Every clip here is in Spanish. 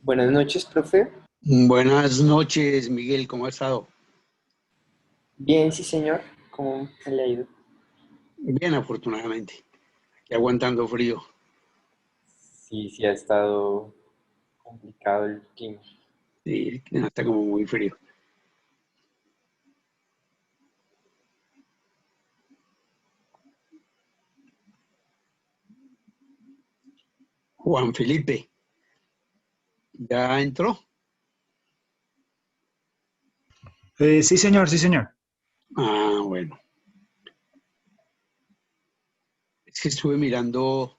Buenas noches, profe. Buenas noches, Miguel, ¿cómo ha estado? Bien, sí, señor. ¿Cómo me le ha ido? Bien, afortunadamente, aquí aguantando frío. Sí, sí, ha estado complicado el clima. Sí, está como muy frío. Juan Felipe, ¿ya entró? Sí, señor, sí, señor. Ah, bueno, es que estuve mirando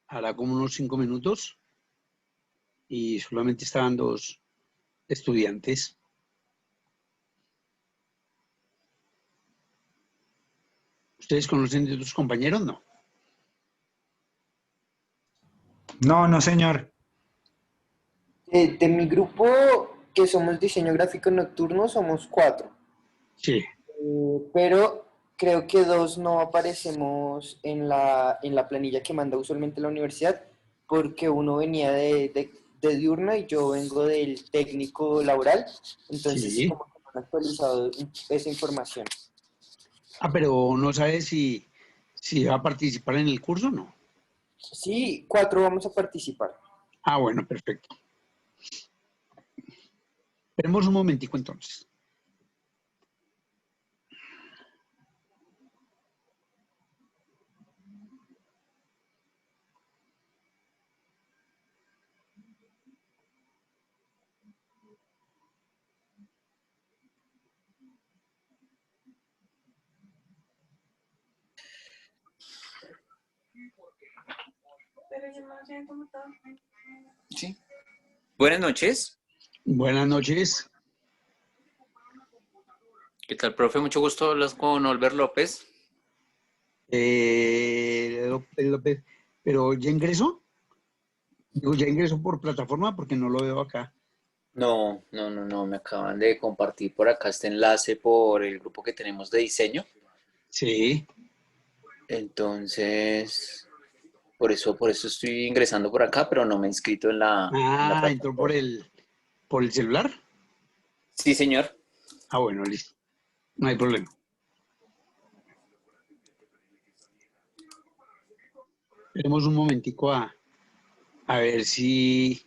hará como unos 5 minutos y solamente estaban dos estudiantes. ¿Ustedes conocen de otros compañeros? No. No, no, señor. De mi grupo, que somos diseño gráfico nocturno, somos cuatro. Sí, Pero creo que dos no aparecemos en la planilla que manda usualmente la universidad, porque uno venía de diurna y yo vengo del técnico laboral. Entonces, sí. como que no han actualizado esa información. Ah, pero no sabes si va a participar en el curso o no. Sí, cuatro vamos a participar. Ah, bueno, perfecto. Esperemos un momentico entonces. Sí. Buenas noches. Buenas noches. ¿Qué tal, profe? Mucho gusto hablar con Olver López. López, pero ¿ya ingresó? Digo, ya ingresó por plataforma porque no lo veo acá. No. Me acaban de compartir por acá este enlace por el grupo que tenemos de diseño. Sí. Entonces, por eso estoy ingresando por acá, pero no me he inscrito en la Ah, entró por plataforma. el celular. Sí, señor. Ah, bueno, listo. No hay problema. Esperemos un momentico a ver si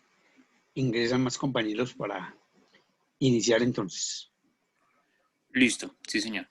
ingresan más compañeros para iniciar entonces. Listo. Sí, señor.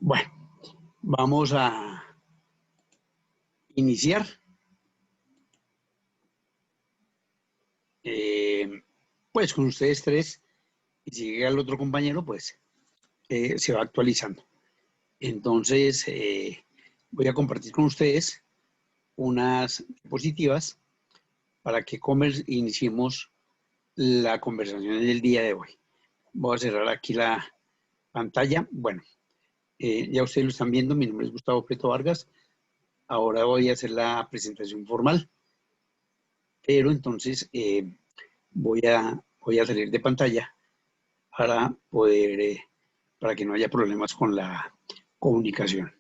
Bueno, vamos a iniciar. eh, pues con ustedes tres. Y si llega el otro compañero, pues se va actualizando. Entonces, voy a compartir con ustedes unas diapositivas para que iniciemos la conversación del día de hoy. Voy a cerrar aquí la pantalla. Bueno, ya ustedes lo están viendo, mi nombre es Gustavo Preto Vargas. Ahora voy a hacer la presentación formal, pero entonces voy a salir de pantalla para poder, para que no haya problemas con la comunicación.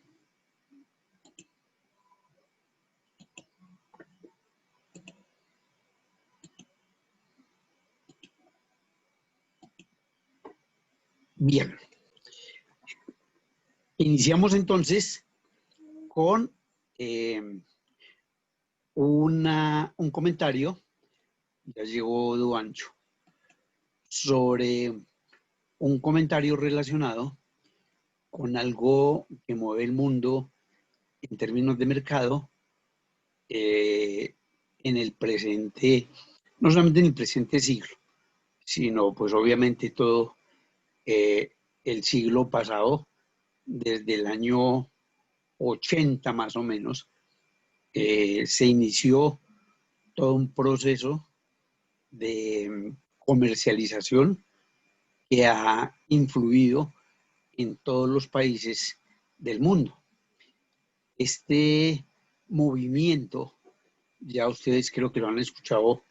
Bien, iniciamos entonces con un comentario, ya llegó Duancho, sobre un comentario relacionado con algo que mueve el mundo en términos de mercado en el presente, no solamente en el presente siglo, sino pues obviamente todo el siglo pasado, desde el año 80 más o menos, se inició todo un proceso de comercialización que ha influido en todos los países del mundo. Este movimiento, ya ustedes creo que lo han escuchado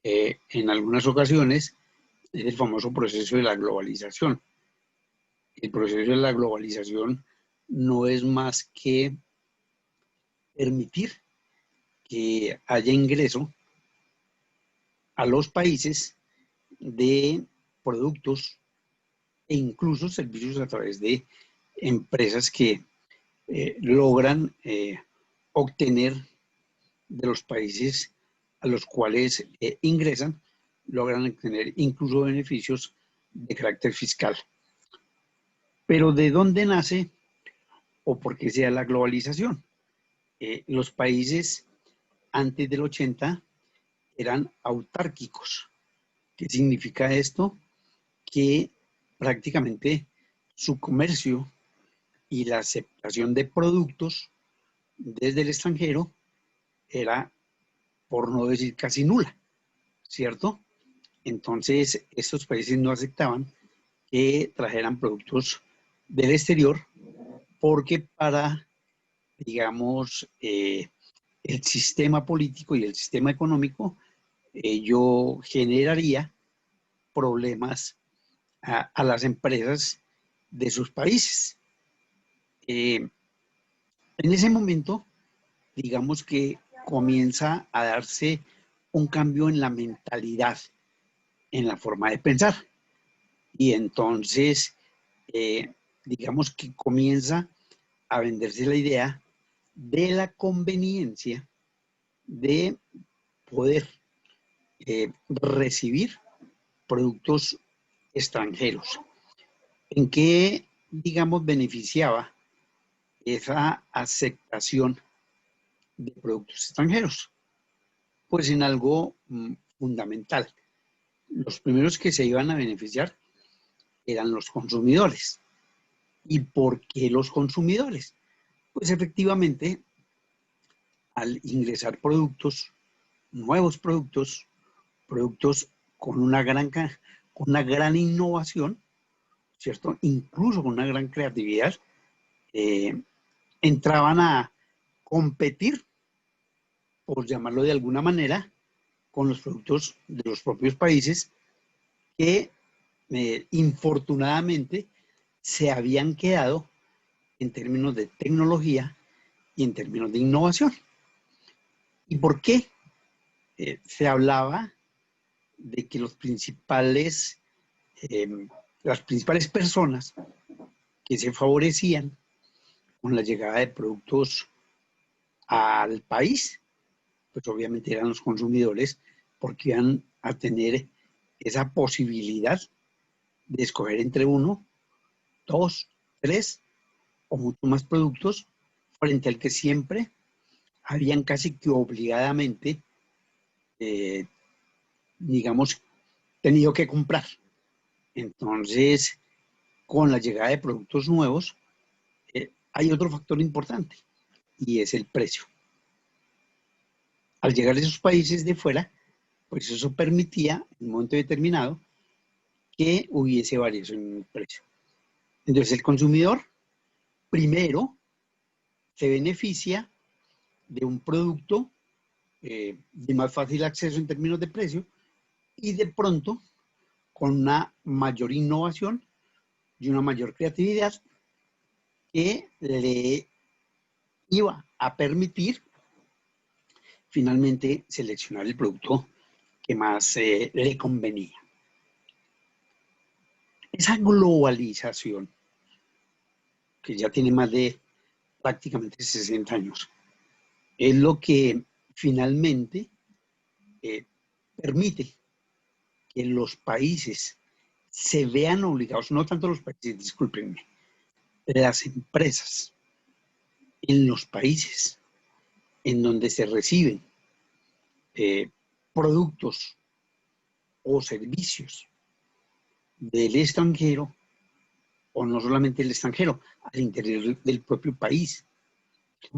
en algunas ocasiones, es el famoso proceso de la globalización. El proceso de la globalización no es más que permitir que haya ingreso a los países de productos e incluso servicios a través de empresas que logran obtener de los países a los cuales ingresan, logran obtener incluso beneficios de carácter fiscal. Pero ¿de dónde nace o por qué se da la globalización? Los países antes del 80 eran autárquicos. ¿Qué significa esto? Que prácticamente su comercio y la aceptación de productos desde el extranjero era, por no decir casi nula, ¿cierto? Entonces, estos países no aceptaban que trajeran productos del exterior porque para, digamos, el sistema político y el sistema económico, ello generaría problemas a las empresas de sus países. En ese momento, digamos que comienza a darse un cambio en la mentalidad, en la forma de pensar. Y entonces, digamos que comienza a venderse la idea de la conveniencia de poder recibir productos extranjeros. ¿En qué, digamos, beneficiaba esa aceptación de productos extranjeros? Pues en algo fundamental. Los primeros que se iban a beneficiar eran los consumidores. ¿Y por qué los consumidores? Pues efectivamente, al ingresar productos, nuevos productos, productos con con una gran innovación, ¿cierto? Incluso con una gran creatividad, entraban a competir, por llamarlo de alguna manera, con los productos de los propios países que infortunadamente se habían quedado en términos de tecnología y en términos de innovación. ¿Y por qué? Se hablaba de que las principales personas que se favorecían con la llegada de productos al país, pues obviamente eran los consumidores, porque iban a tener esa posibilidad de escoger entre uno, dos, tres o mucho más productos, frente al que siempre habían casi que obligadamente, digamos, tenido que comprar. Entonces, con la llegada de productos nuevos, hay otro factor importante y es el precio. Al llegar a esos países de fuera, pues eso permitía en un momento determinado que hubiese variación en el precio. Entonces el consumidor primero se beneficia de un producto de más fácil acceso en términos de precio y de pronto con una mayor innovación y una mayor creatividad que le iba a permitir finalmente seleccionar el producto que más le convenía. esa globalización, que ya tiene más de prácticamente 60 años, es lo que finalmente permite que los países se vean obligados, no tanto los países, discúlpenme, las empresas en los países en donde se reciben productos o servicios del extranjero, o no solamente del extranjero, al interior del propio país.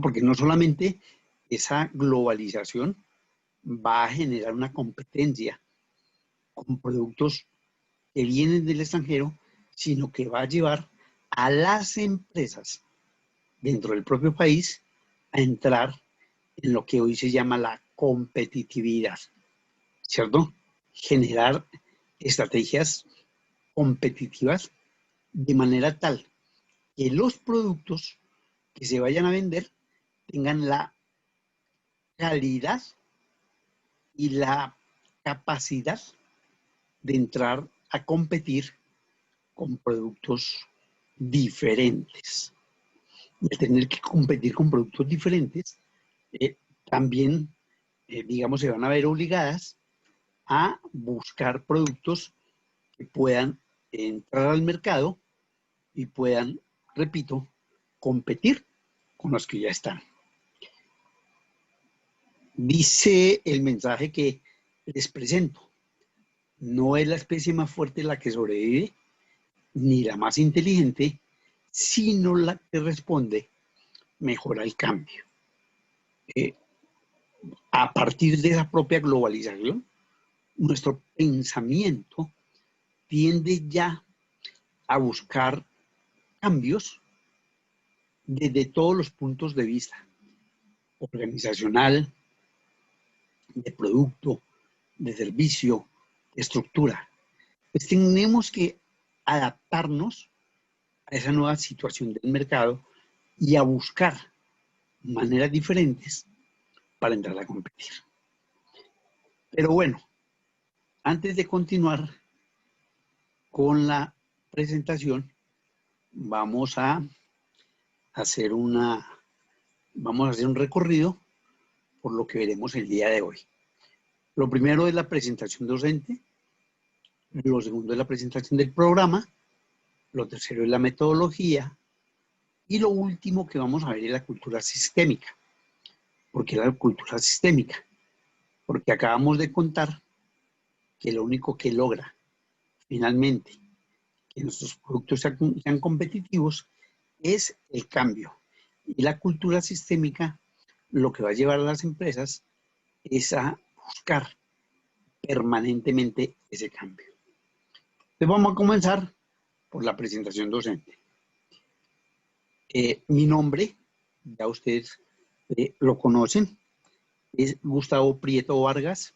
Porque no solamente esa globalización va a generar una competencia con productos que vienen del extranjero, sino que va a llevar a las empresas dentro del propio país a entrar en lo que hoy se llama la competitividad, ¿cierto? Generar estrategias competitivas de manera tal que los productos que se vayan a vender tengan la calidad y la capacidad de entrar a competir con productos diferentes. Y al tener que competir con productos diferentes, también, digamos, se van a ver obligadas a buscar productos que puedan entrar al mercado y puedan, repito, competir con los que ya están. Dice el mensaje que les presento: no es la especie más fuerte la que sobrevive, ni la más inteligente, sino la que responde mejor al cambio. A partir de esa propia globalización, nuestro pensamiento tiende ya a buscar cambios desde todos los puntos de vista: organizacional, de producto, de servicio, de estructura. Pues tenemos que adaptarnos a esa nueva situación del mercado y a buscar maneras diferentes para entrar a competir. Pero bueno, antes de continuar con la presentación, vamos a hacer un recorrido por lo que veremos el día de hoy. Lo primero es la presentación docente, lo segundo es la presentación del programa, lo tercero es la metodología y lo último que vamos a ver es la cultura sistémica. ¿Por qué la cultura sistémica? Porque acabamos de contar que lo único que logra finalmente que nuestros productos sean competitivos es el cambio. Y la cultura sistémica lo que va a llevar a las empresas es a buscar permanentemente ese cambio. Entonces vamos a comenzar por la presentación docente. Mi nombre, ya ustedes lo conocen, es Gustavo Prieto Vargas.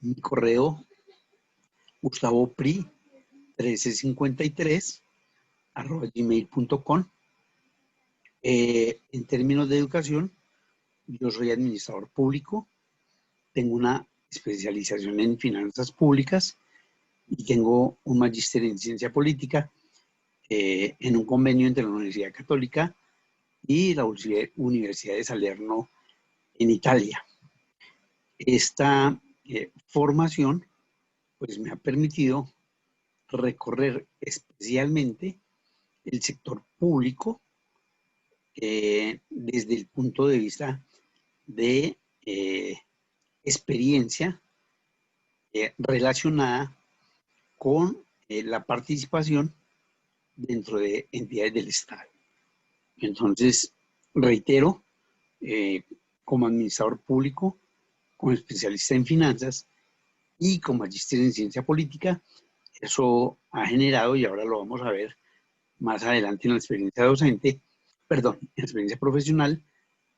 Mi correo, gustavopri1353@gmail.com. En términos de educación, yo soy administrador público, tengo una especialización en finanzas públicas y tengo un magíster en ciencia política en un convenio entre la Universidad Católica y la Universidad de Salerno en Italia. Esta formación pues me ha permitido recorrer especialmente el sector público desde el punto de vista de experiencia relacionada con la participación dentro de entidades del Estado. Entonces, reitero, como administrador público, como especialista en finanzas y como magíster en ciencia política, eso ha generado, y ahora lo vamos a ver más adelante en la experiencia docente, perdón, en la experiencia profesional,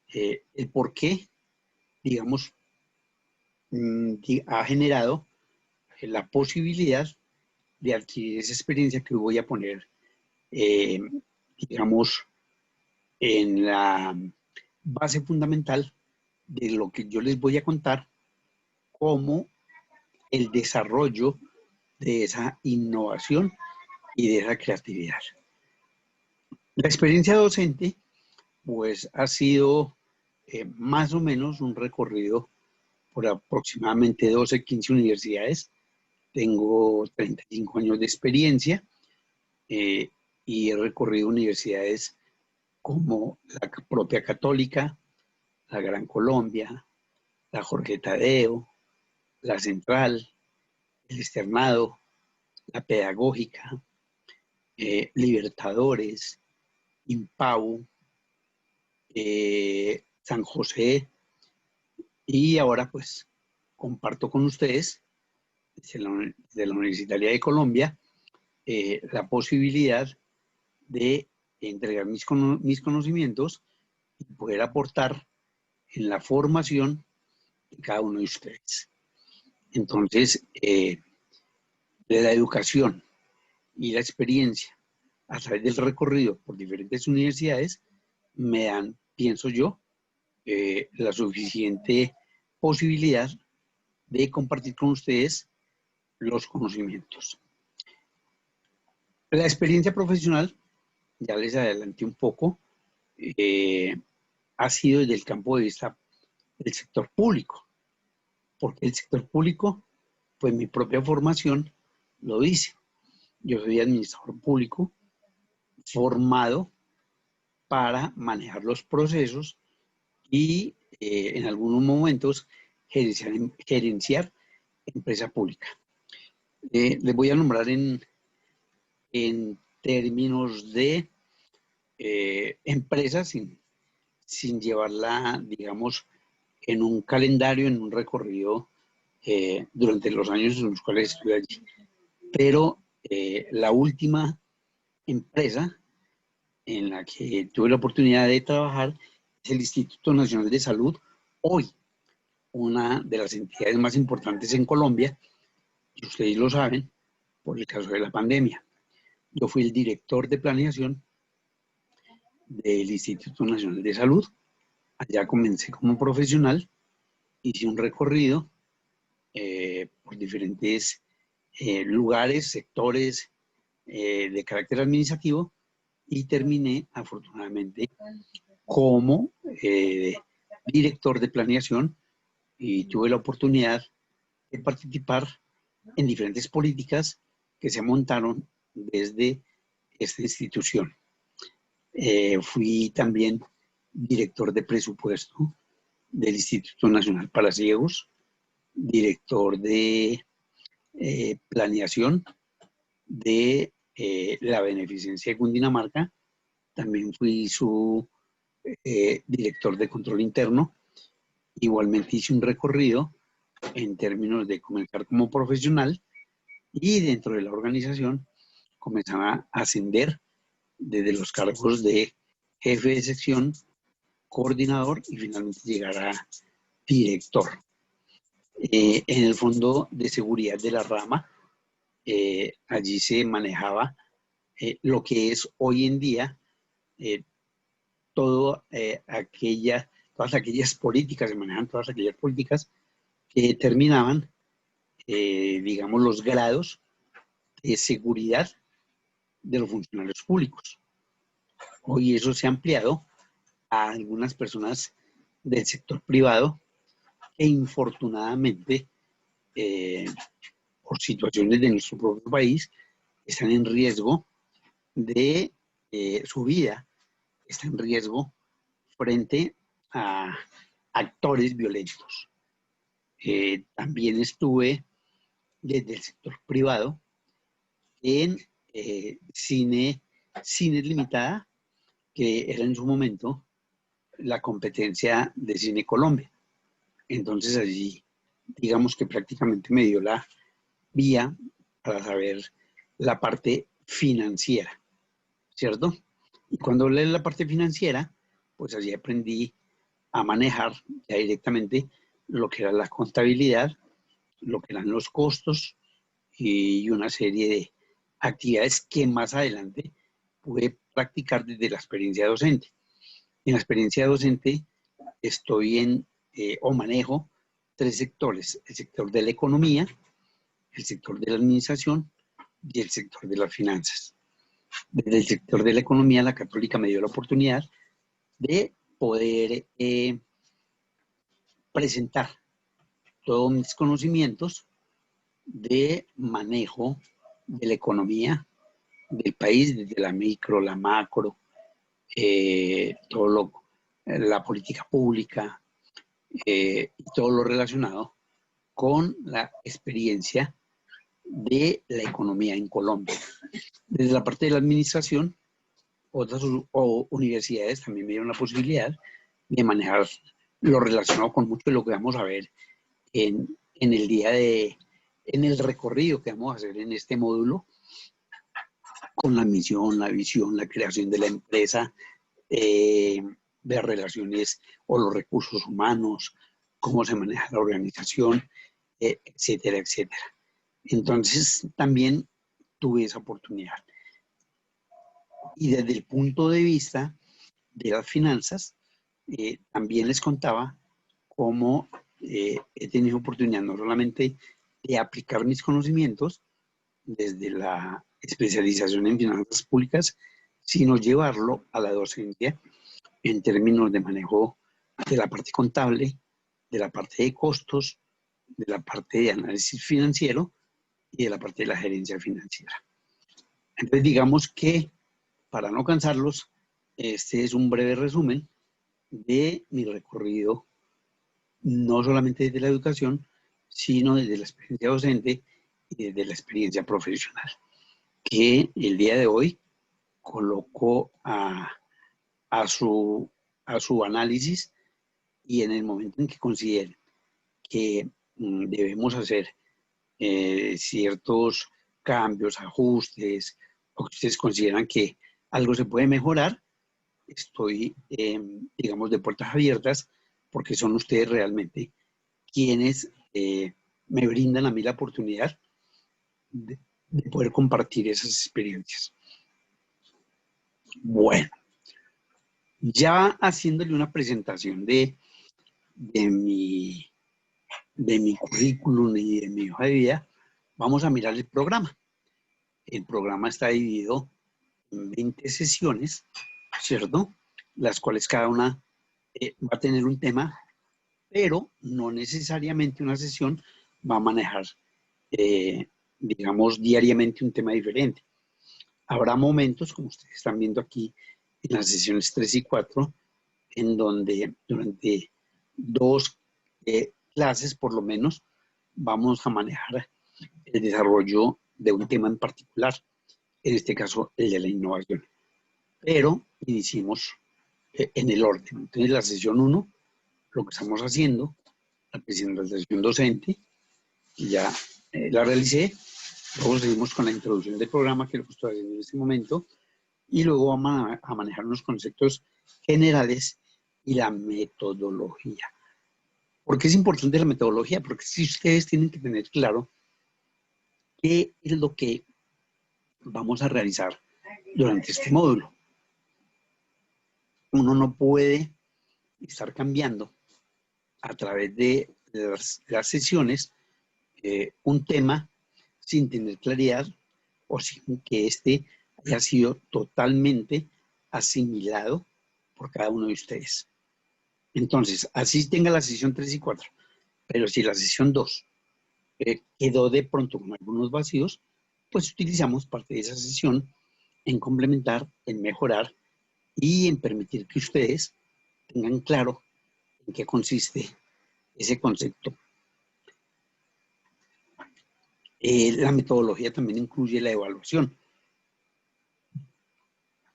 el por qué, digamos, ha generado la posibilidad de adquirir esa experiencia que voy a poner, digamos, en la base fundamental de lo que yo les voy a contar como el desarrollo de esa innovación y de esa creatividad. La experiencia docente, pues, ha sido más o menos un recorrido por aproximadamente 12, 15 universidades. Tengo 35 años de experiencia eh, y he recorrido universidades como la propia Católica, la Gran Colombia, la Jorge Tadeo, la Central, el Externado, la Pedagógica, Libertadores, Impau, San José, y ahora pues comparto con ustedes de la Universitaria de Colombia la posibilidad de entregar mis conocimientos y poder aportar en la formación de cada uno de ustedes. Entonces, de la educación y la experiencia a través del recorrido por diferentes universidades me dan, pienso yo, la suficiente posibilidad de compartir con ustedes los conocimientos. La experiencia profesional, ya les adelanté un poco, ha sido desde el campo de vista del sector público, porque el sector público, pues mi propia formación lo dice. Yo soy administrador público formado para manejar los procesos y en algunos momentos gerenciar empresa pública. Les voy a nombrar en términos de empresas sin llevarla, digamos, en un calendario, en un recorrido durante los años en los cuales estuve allí. Pero la última empresa en la que tuve la oportunidad de trabajar es el Instituto Nacional de Salud, hoy una de las entidades más importantes en Colombia, y ustedes lo saben, por el caso de la pandemia. Yo fui el director de planeación del Instituto Nacional de Salud. Allá comencé como profesional, hice un recorrido por diferentes lugares, sectores de carácter administrativo y terminé afortunadamente como director de planeación y tuve la oportunidad de participar en diferentes políticas que se montaron desde esta institución. Fui también director de presupuesto del Instituto Nacional para Ciegos, director de planeación de la Beneficencia de Cundinamarca, también fui su director de control interno. Igualmente hice un recorrido en términos de comenzar como profesional y dentro de la organización comenzar a ascender desde los cargos de jefe de sección, coordinador y finalmente llegar a director. En el Fondo de Seguridad de la Rama, allí se manejaba lo que es hoy en día todas aquellas políticas, se manejan todas aquellas políticas que determinaban, digamos, los grados de seguridad de los funcionarios públicos. Hoy eso se ha ampliado a algunas personas del sector privado que infortunadamente, por situaciones de nuestro propio país, están en riesgo de su vida, está en riesgo frente a actores violentos. También estuve desde el sector privado en Cines Limitada, que era en su momento la competencia de Cine Colombia. Entonces allí, digamos que prácticamente me dio la vía para saber la parte financiera, ¿cierto? Y cuando hablé de la parte financiera, pues allí aprendí a manejar ya directamente lo que era la contabilidad, lo que eran los costos y una serie de actividades que más adelante pude practicar desde la experiencia docente. En la experiencia docente estoy o manejo 3 sectores: el sector de la economía, el sector de la administración y el sector de las finanzas. Desde el sector de la economía, la Católica me dio la oportunidad de poder presentar todos mis conocimientos de manejo de la economía del país, desde la micro, la macro, la política pública y todo lo relacionado con la experiencia de la economía en Colombia. Desde la parte de la administración, otras universidades también me dieron la posibilidad de manejar lo relacionado con mucho de lo que vamos a ver en el recorrido que vamos a hacer en este módulo, con la misión, la visión, la creación de la empresa, de relaciones o los recursos humanos, cómo se maneja la organización, etcétera, etcétera. Entonces, también tuve esa oportunidad. Y desde el punto de vista de las finanzas, también les contaba cómo he tenido oportunidad no solamente de aplicar mis conocimientos desde la especialización en finanzas públicas, sino llevarlo a la docencia en términos de manejo de la parte contable, de la parte de costos, de la parte de análisis financiero y de la parte de la gerencia financiera. Entonces, digamos que, para no cansarlos, este es un breve resumen de mi recorrido, no solamente desde la educación, sino desde la experiencia docente y desde la experiencia profesional, que el día de hoy coloco a su análisis, y en el momento en que consideren que debemos hacer ciertos cambios, ajustes, o que ustedes consideran que algo se puede mejorar, estoy, digamos, de puertas abiertas, porque son ustedes realmente quienes me brindan a mí la oportunidad de poder compartir esas experiencias. Bueno, ya haciéndole una presentación de mi currículum y de mi hoja de vida, vamos a mirar el programa. El programa está dividido en 20 sesiones, ¿cierto? Las cuales cada una va a tener un tema, pero no necesariamente una sesión va a manejar, digamos, diariamente un tema diferente. Habrá momentos, como ustedes están viendo aquí en las sesiones 3 y 4, en donde durante 2 clases por lo menos vamos a manejar el desarrollo de un tema en particular, en este caso el de la innovación. Pero iniciemos en el orden. Entonces, la sesión 1, lo que estamos haciendo, la presentación docente, ya la realicé. Luego seguimos con la introducción del programa, que es lo que estoy haciendo en este momento, y luego vamos a manejar unos conceptos generales y la metodología. ¿Por qué es importante la metodología? Porque si ustedes tienen que tener claro qué es lo que vamos a realizar durante este módulo. Uno no puede estar cambiando a través de las sesiones un tema sin tener claridad o sin que éste haya sido totalmente asimilado por cada uno de ustedes. Entonces, así tenga la sesión 3 y 4, pero si la sesión 2 quedó de pronto con algunos vacíos, pues utilizamos parte de esa sesión en complementar, en mejorar y en permitir que ustedes tengan claro en qué consiste ese concepto. La metodología también incluye la evaluación.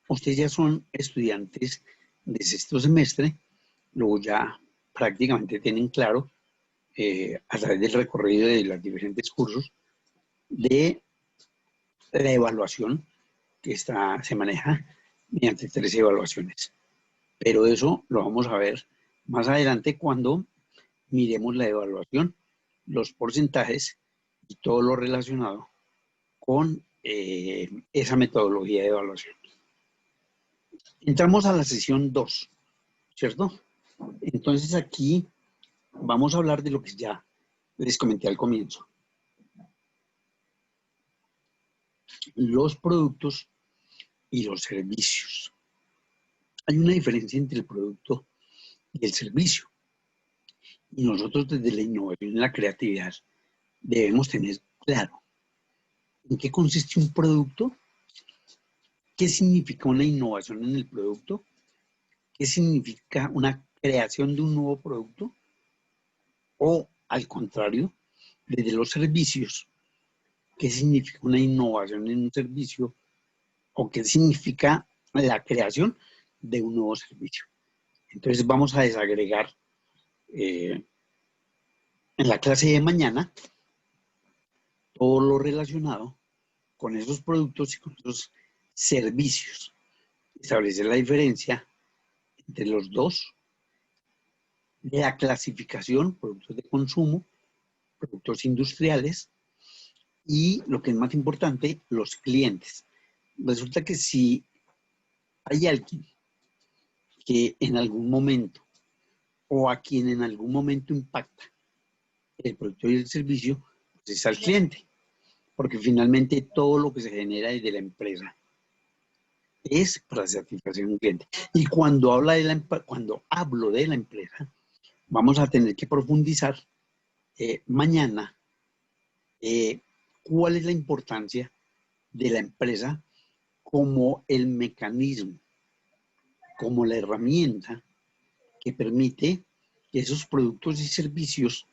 Ustedes ya son estudiantes de sexto semestre, luego ya prácticamente tienen claro, a través del recorrido de los diferentes cursos, de la evaluación que se maneja mediante 3 evaluaciones. Pero eso lo vamos a ver más adelante cuando miremos la evaluación, los porcentajes y todo lo relacionado con esa metodología de evaluación. Entramos a la sesión 2, ¿cierto? Entonces aquí vamos a hablar de lo que ya les comenté al comienzo. los productos y los servicios. Hay una diferencia entre el producto y el servicio. Y nosotros desde la innovación y la creatividad debemos tener claro en qué consiste un producto, qué significa una innovación en el producto, qué significa una creación de un nuevo producto o, al contrario, desde los servicios, qué significa una innovación en un servicio o qué significa la creación de un nuevo servicio. Entonces vamos a desagregar en la clase de mañana todo lo relacionado con esos productos y con esos servicios. Establecer la diferencia entre los dos, de la clasificación, productos de consumo, productos industriales y, lo que es más importante, los clientes. Resulta que si hay alguien que en algún momento o a quien en algún momento impacta el producto y el servicio, pues es al cliente, porque finalmente todo lo que se genera desde la empresa es para satisfacer a un cliente. Y cuando hablo de la empresa, vamos a tener que profundizar mañana cuál es la importancia de la empresa como el mecanismo, como la herramienta que permite que esos productos y servicios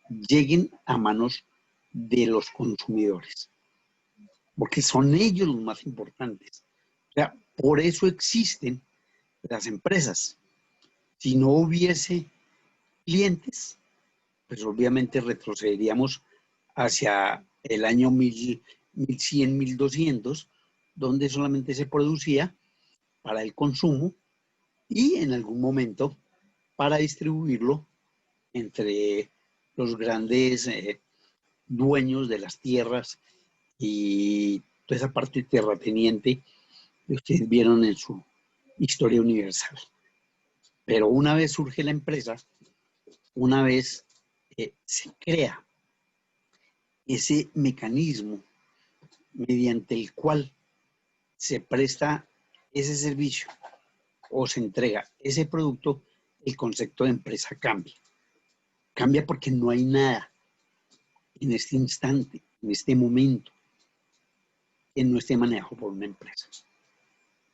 lleguen a manos de los consumidores, porque son ellos los más importantes. O sea, por eso existen las empresas. Si no hubiese clientes, pues obviamente retrocederíamos hacia el año 1100, 1200, donde solamente se producía para el consumo y en algún momento para distribuirlo entre los grandes dueños de las tierras y toda esa parte terrateniente que ustedes vieron en su historia universal. Pero una vez surge la empresa, una vez se crea ese mecanismo mediante el cual se presta ese servicio o se entrega ese producto, el concepto de empresa cambia. Cambia porque no hay nada en este instante, en este momento, que no esté manejado por una empresa.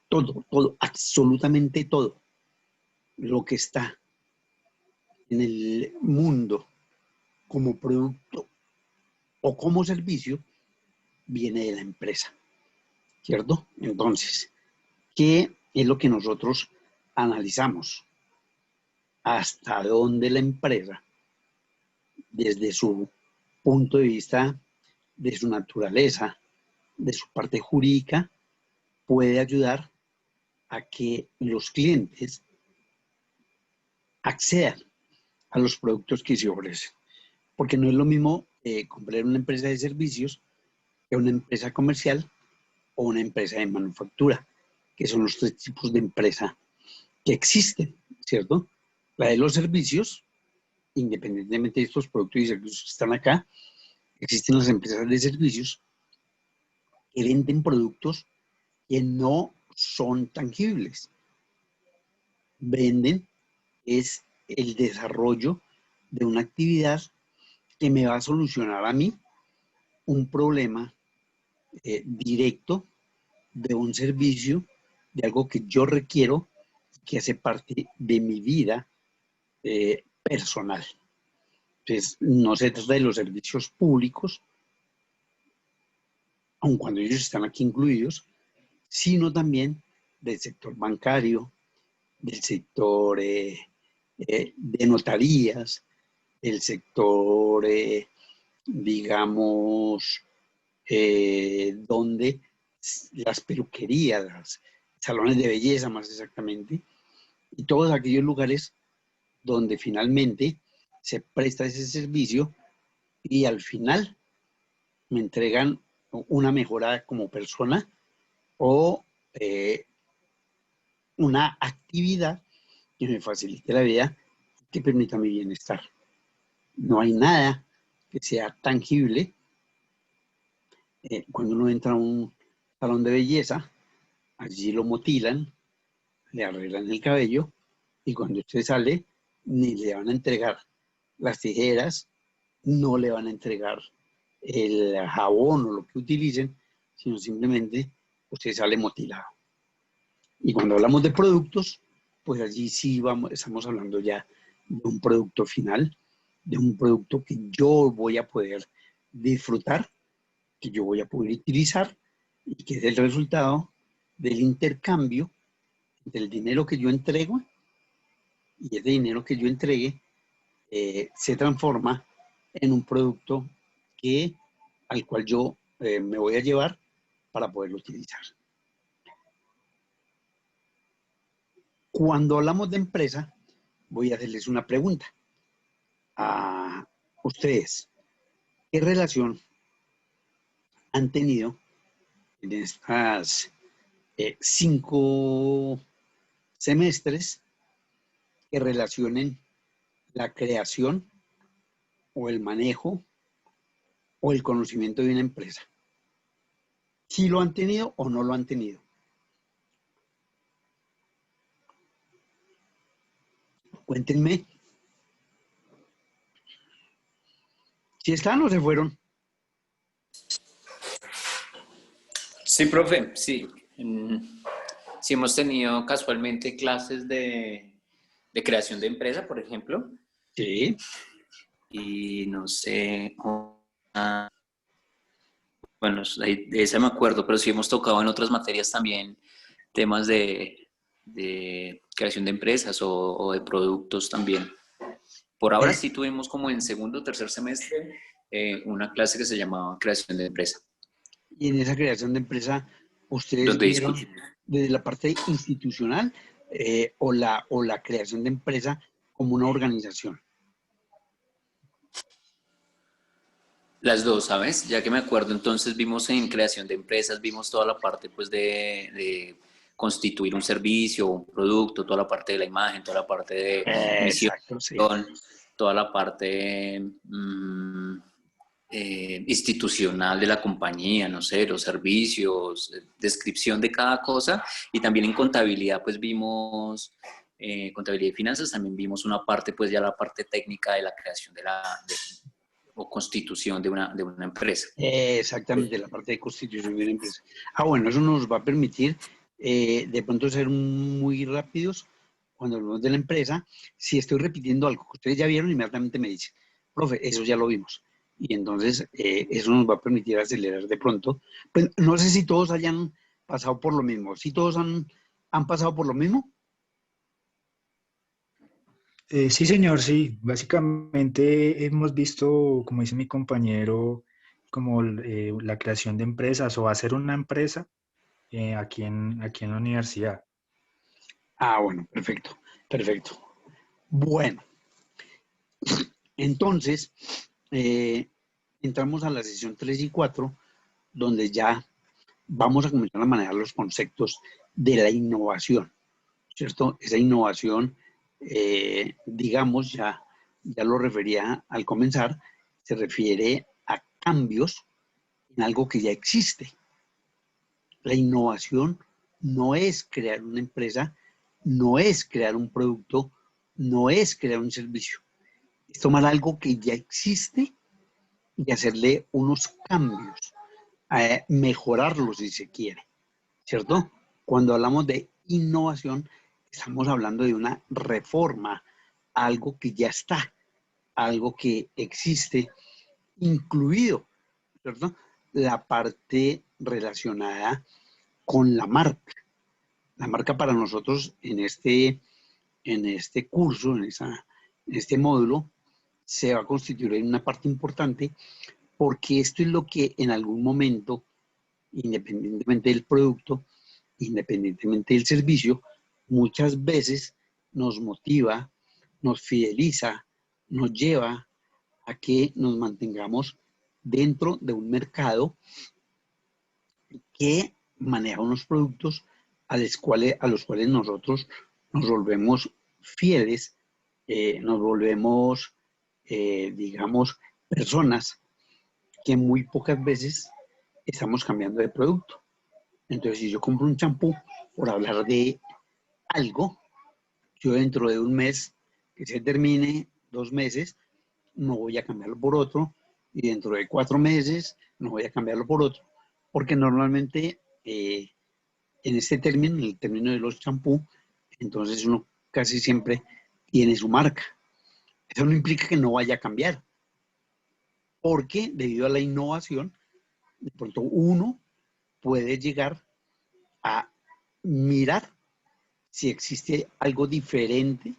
Todo, absolutamente todo lo que está en el mundo como producto o como servicio viene de la empresa, ¿cierto? Entonces, ¿qué es lo que nosotros analizamos? Hasta dónde la empresa, desde su punto de vista, de su naturaleza, de su parte jurídica, puede ayudar a que los clientes accedan a los productos que se ofrecen. Porque no es lo mismo comprar una empresa de servicios que una empresa comercial o una empresa de manufactura, que son los tres tipos de empresa que existen, ¿cierto? La de los servicios, independientemente de estos productos y servicios que están acá, existen las empresas de servicios que venden productos que no son tangibles. Venden es el desarrollo de una actividad que me va a solucionar a mí un problema directo de un servicio, de algo que yo requiero, que hace parte de mi vida personal. Entonces, no se trata de los servicios públicos, aun cuando ellos están aquí incluidos, sino también del sector bancario, del sector de notarías, del sector, digamos, donde las peluquerías, los salones de belleza más exactamente, y todos aquellos lugares donde finalmente se presta ese servicio y al final me entregan una mejora como persona o una actividad que me facilite la vida, que permita mi bienestar. No hay nada que sea tangible Cuando uno entra a un salón de belleza, allí lo motilan, le arreglan el cabello y cuando usted sale, ni le van a entregar las tijeras, no le van a entregar el jabón o lo que utilicen, sino simplemente usted sale motilado. Y cuando hablamos de productos, pues allí sí estamos hablando ya de un producto final, de un producto que yo voy a poder disfrutar, que yo voy a poder utilizar y que es el resultado del intercambio del dinero que yo entrego y ese dinero que yo entregue se transforma en un producto al cual yo me voy a llevar para poderlo utilizar. Cuando hablamos de empresa, voy a hacerles una pregunta a ustedes. ¿Qué relación han tenido en estas 5 semestres que relacionen la creación o el manejo o el conocimiento de una empresa? ¿Sí lo han tenido o no lo han tenido? Cuéntenme. Si están o se fueron. Sí, profe, sí. Sí hemos tenido casualmente clases de creación de empresa, por ejemplo, Sí. y no sé, bueno, de esa me acuerdo, pero sí hemos tocado en otras materias también temas de creación de empresas o de productos también. Por ahora Eh, sí tuvimos como en segundo o tercer semestre una clase que se llamaba creación de empresa, y en esa creación de empresa, ustedes donde vieron discutimos. desde la parte institucional o la creación de empresa como una organización. Las dos, ¿sabes? Ya que me acuerdo, entonces vimos en creación de empresas, vimos toda la parte pues de constituir un servicio, un producto, toda la parte de la imagen, toda la parte de misión, Exacto, sí. toda la parte institucional de la compañía, no sé, los servicios, descripción de cada cosa y también en contabilidad pues vimos contabilidad y finanzas, también vimos una parte pues ya la parte técnica de la creación o constitución de una empresa. Exactamente, la parte de constitución de una empresa. Bueno, eso nos va a permitir de pronto ser muy rápidos cuando hablamos de la empresa. Si estoy repitiendo algo que ustedes ya vieron, inmediatamente me dicen, profe, eso ya lo vimos. Y entonces eso nos va a permitir acelerar de pronto. Pues no sé si todos hayan pasado por lo mismo. ¿Si todos han pasado por lo mismo? Sí, señor, sí. Básicamente hemos visto, como dice mi compañero, como la creación de empresas o hacer una empresa aquí en la universidad. Bueno, perfecto, perfecto. Bueno, entonces eh, entramos a la sesión 3 y 4, donde ya vamos a comenzar a manejar los conceptos de la innovación, ¿cierto? Esa innovación, digamos, ya lo refería al comenzar, se refiere a cambios en algo que ya existe. La innovación no es crear una empresa, no es crear un producto, no es crear un servicio. Es tomar algo que ya existe y hacerle unos cambios, mejorarlo si se quiere, ¿cierto? Cuando hablamos de innovación, estamos hablando de una reforma, algo que ya está, algo que existe, incluido, ¿cierto? La parte relacionada con la marca. La marca para nosotros en este curso, en este módulo, se va a constituir en una parte importante porque esto es lo que en algún momento, independientemente del producto, independientemente del servicio, muchas veces nos motiva, nos fideliza, nos lleva a que nos mantengamos dentro de un mercado que maneja unos productos a los cuales nosotros nos volvemos fieles, nos volvemos, digamos, personas que muy pocas veces estamos cambiando de producto. Entonces, si yo compro un champú por hablar de algo, yo dentro de un mes que se termine, 2 meses, no voy a cambiarlo por otro, y dentro de 4 meses no voy a cambiarlo por otro, porque normalmente en este término, en el término de los champú, entonces uno casi siempre tiene su marca. Eso no implica que no vaya a cambiar, porque debido a la innovación, de pronto uno puede llegar a mirar si existe algo diferente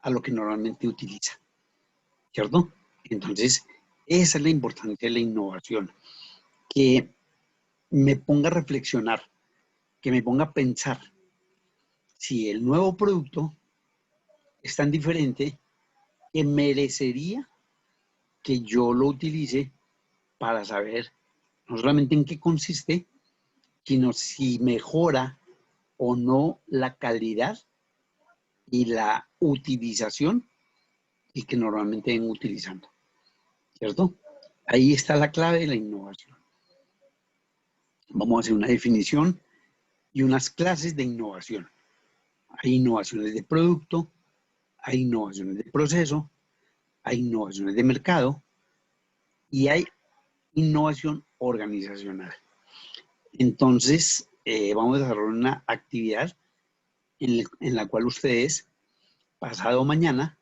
a lo que normalmente utiliza, ¿cierto? Entonces, esa es la importancia de la innovación, que me ponga a reflexionar, que me ponga a pensar si el nuevo producto es tan diferente que merecería que yo lo utilice para saber no solamente en qué consiste, sino si mejora o no la calidad y la utilización y que normalmente ven utilizando, ¿cierto? Ahí está la clave de la innovación. Vamos a hacer una definición y unas clases de innovación. Hay innovaciones de producto, hay innovaciones de proceso, hay innovaciones de mercado y hay innovación organizacional. Entonces, vamos a desarrollar una actividad en la cual ustedes, pasado mañana,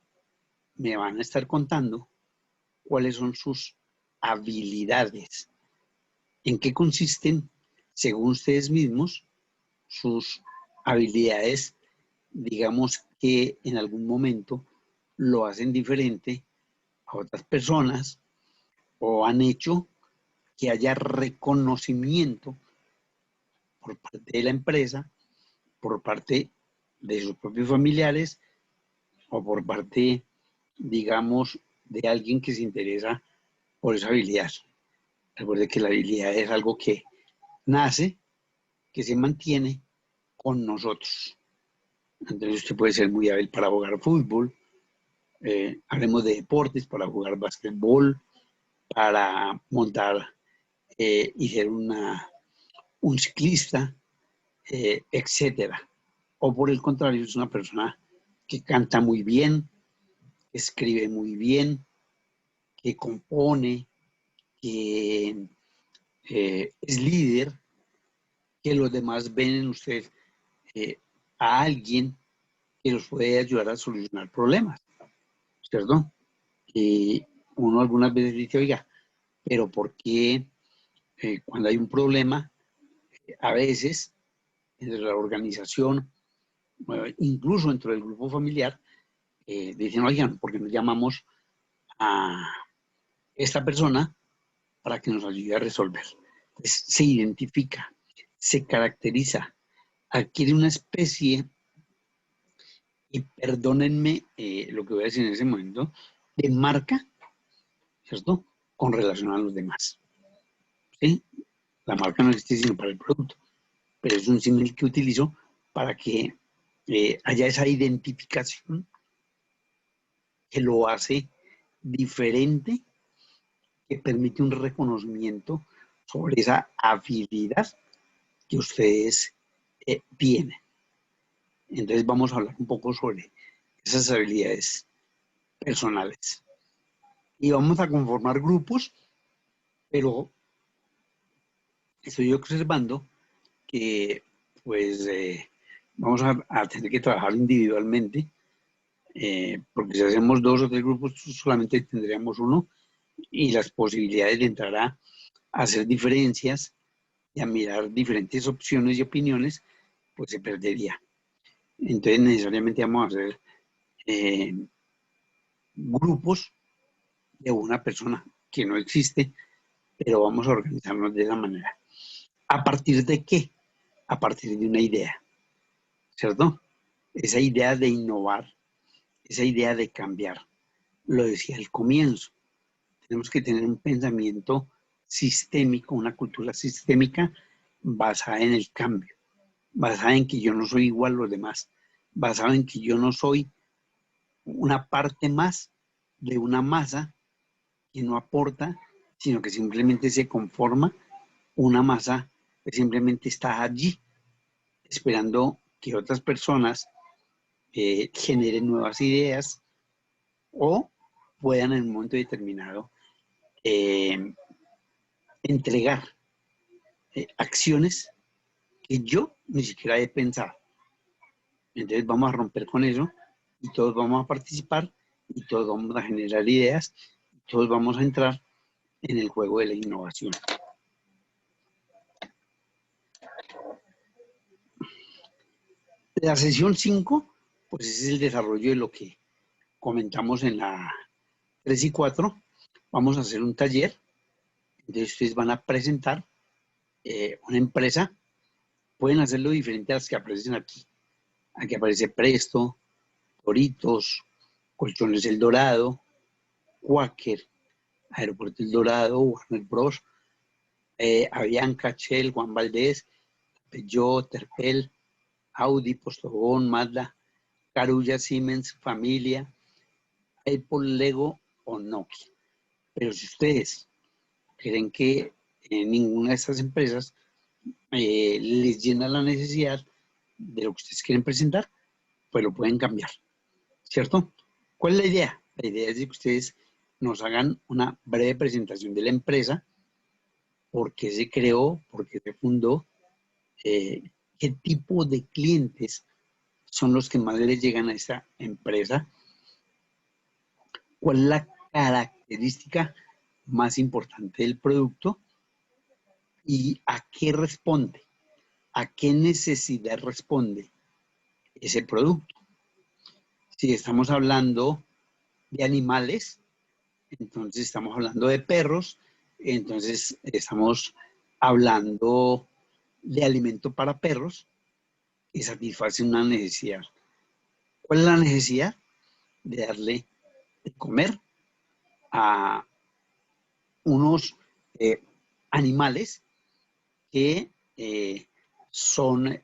me van a estar contando cuáles son sus habilidades, en qué consisten, según ustedes mismos, sus habilidades, digamos que en algún momento lo hacen diferente a otras personas o han hecho que haya reconocimiento por parte de la empresa, por parte de sus propios familiares o por parte, digamos, de alguien que se interesa por esa habilidad. Recuerde que la habilidad es algo que nace, que se mantiene con nosotros. Entonces usted puede ser muy hábil para jugar fútbol, hablemos de deportes, para jugar básquetbol, para montar y ser un ciclista, etcétera. O por el contrario, es una persona que canta muy bien, que escribe muy bien, que compone, que es líder, que los demás ven en usted a alguien que los puede ayudar a solucionar problemas, ¿cierto? Y uno algunas veces dice, oiga, pero ¿por qué cuando hay un problema, a veces entre la organización, incluso dentro del grupo familiar, dicen, oigan, ¿por qué no llamamos a esta persona para que nos ayude a resolver? Entonces, se identifica, se caracteriza, adquiere una especie, y perdónenme lo que voy a decir en ese momento, de marca, ¿cierto? Con relación a los demás. ¿Sí? La marca no existe sino para el producto, pero es un símil que utilizo para que haya esa identificación que lo hace diferente, que permite un reconocimiento sobre esa habilidad que ustedes tienen. Entonces vamos a hablar un poco sobre esas habilidades personales. Y vamos a conformar grupos, pero estoy observando que pues vamos a tener que trabajar individualmente, porque si hacemos 2 o 3 grupos solamente tendríamos uno y las posibilidades de entrar a hacer diferencias y a mirar diferentes opciones y opiniones, pues se perdería. Entonces necesariamente vamos a hacer grupos de una persona que no existe, pero vamos a organizarnos de esa manera. ¿A partir de qué? A partir de una idea, ¿cierto? Esa idea de innovar, esa idea de cambiar. Lo decía al comienzo, tenemos que tener un pensamiento sistémico, una cultura sistémica basada en el cambio, basada en que yo no soy igual a los demás, basada en que yo no soy una parte más de una masa que no aporta, sino que simplemente se conforma una masa que simplemente está allí, esperando que otras personas generen nuevas ideas o puedan en un momento determinado eh, entregar acciones que yo ni siquiera he pensado. Entonces vamos a romper con eso y todos vamos a participar y todos vamos a generar ideas y todos vamos a entrar en el juego de la innovación. La sesión 5, pues es el desarrollo de lo que comentamos en la 3 y 4. Vamos a hacer un taller. Entonces ustedes van a presentar una empresa. Pueden hacerlo diferente a las que aparecen aquí. Aquí aparece Presto, Toritos, Colchones El Dorado, Quaker, Aeropuerto El Dorado, Warner Bros., Avianca, Shell, Juan Valdés, Peugeot, Terpel, Audi, Postobón, Mazda, Carulla, Siemens, Familia, Apple, Lego o Nokia. Pero si ustedes creen que ninguna de estas empresas les llena la necesidad de lo que ustedes quieren presentar, pues lo pueden cambiar, ¿cierto? ¿Cuál es la idea? La idea es de que ustedes nos hagan una breve presentación de la empresa, por qué se creó, por qué se fundó, qué tipo de clientes son los que más les llegan a esta empresa, cuál es la característica más importante del producto y a qué responde, a qué necesidad responde ese producto. Si estamos hablando de animales, entonces estamos hablando de perros, entonces estamos hablando de alimento para perros que satisface una necesidad. ¿Cuál es la necesidad? De darle de comer a unos animales que son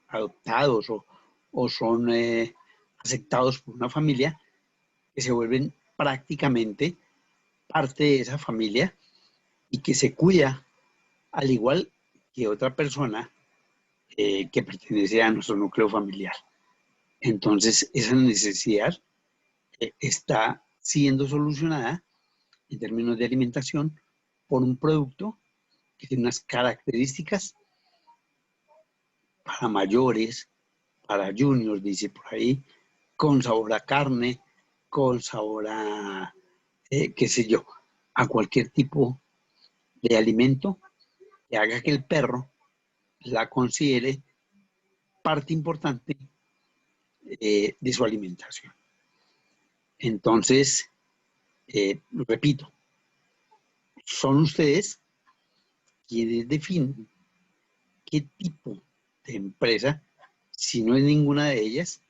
adoptados o son aceptados por una familia, que se vuelven prácticamente parte de esa familia y que se cuida al igual que otra persona que pertenece a nuestro núcleo familiar. Entonces, esa necesidad está siendo solucionada en términos de alimentación por un producto que tiene unas características para mayores, para juniors, dice por ahí, con sabor a carne, con sabor a, qué sé yo, a cualquier tipo de alimento que haga que el perro la considere parte importante de su alimentación. Entonces, repito, son ustedes quienes definen qué tipo de empresa, si no es ninguna de ellas,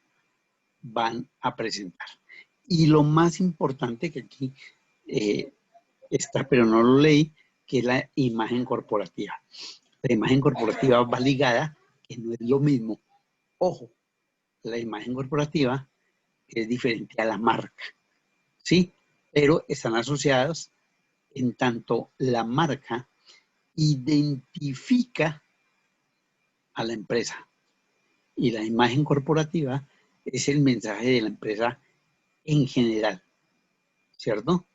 van a presentar. Y lo más importante que aquí está, pero no lo leí, que es la imagen corporativa. La imagen corporativa va ligada, que no es lo mismo. Ojo, la imagen corporativa es diferente a la marca, ¿sí? Pero están asociados en tanto la marca identifica a la empresa y la imagen corporativa es el mensaje de la empresa en general, ¿cierto?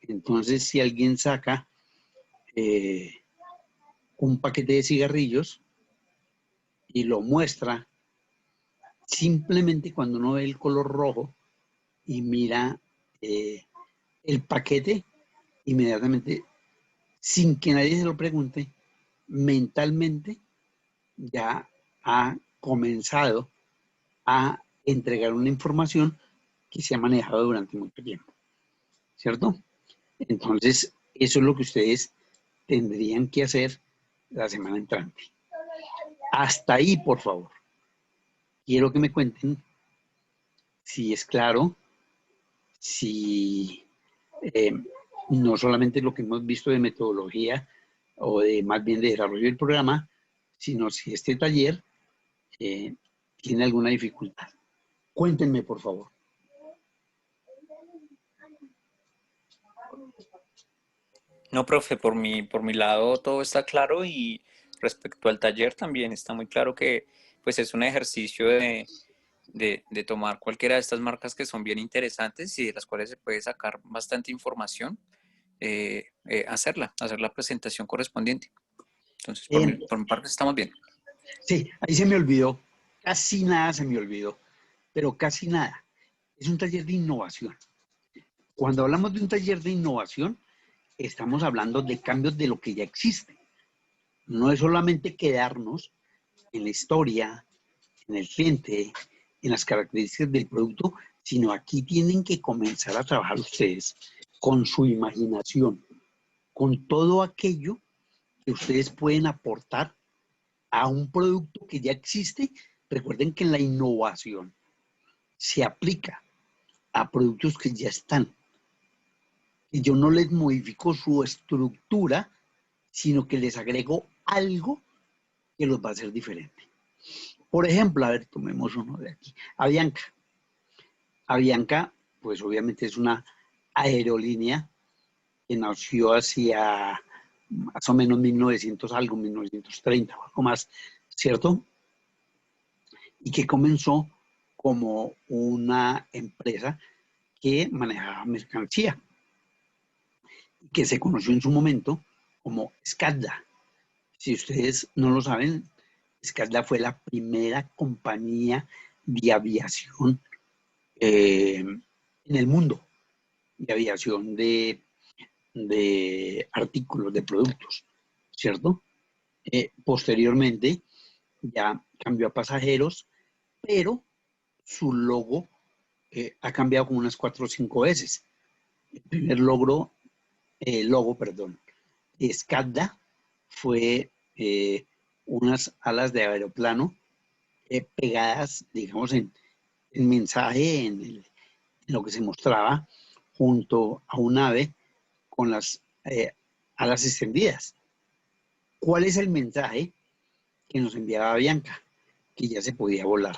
Entonces, si alguien saca un paquete de cigarrillos y lo muestra, simplemente cuando uno ve el color rojo y mira el paquete, inmediatamente, sin que nadie se lo pregunte, mentalmente ya ha comenzado a entregar una información que se ha manejado durante mucho tiempo, ¿cierto? Entonces, eso es lo que ustedes tendrían que hacer la semana entrante. Hasta ahí, por favor. Quiero que me cuenten si es claro, si no solamente lo que hemos visto de metodología o de más bien de desarrollo del programa, sino si este taller tiene alguna dificultad. Cuéntenme, por favor. No, profe, por mi lado todo está claro y respecto al taller también está muy claro que pues es un ejercicio de tomar cualquiera de estas marcas que son bien interesantes y de las cuales se puede sacar bastante información, hacer la presentación correspondiente. Entonces, Eh, por mi parte estamos bien. sí, ahí se me olvidó, casi nada se me olvidó, pero casi nada. Es un taller de innovación. Cuando hablamos de un taller de innovación, estamos hablando de cambios de lo que ya existe. No es solamente quedarnos en la historia, en el cliente, en las características del producto, sino aquí tienen que comenzar a trabajar ustedes con su imaginación, con todo aquello que ustedes pueden aportar a un producto que ya existe. Recuerden que en la innovación se aplica a productos que ya están. Y yo no les modifico su estructura, sino que les agrego algo que los va a hacer diferente. Por ejemplo, a ver, tomemos uno de aquí. Avianca. Avianca, pues obviamente es una aerolínea que nació hacia más o menos 1900 algo, 1930 o algo más, ¿cierto? Y que comenzó como una empresa que manejaba mercancía, que se conoció en su momento como Skadda. Si ustedes no lo saben, Skadda fue la primera compañía de aviación en el mundo, de aviación de artículos, de productos, ¿cierto? Posteriormente ya cambió a pasajeros, pero su logo ha cambiado como unas 4 o 5 veces. El primer logo, perdón, de Skadda fue unas alas de aeroplano pegadas, digamos, en mensaje, en lo que se mostraba junto a un ave con las alas extendidas. ¿Cuál es el mensaje que nos enviaba Bianca? Que ya se podía volar.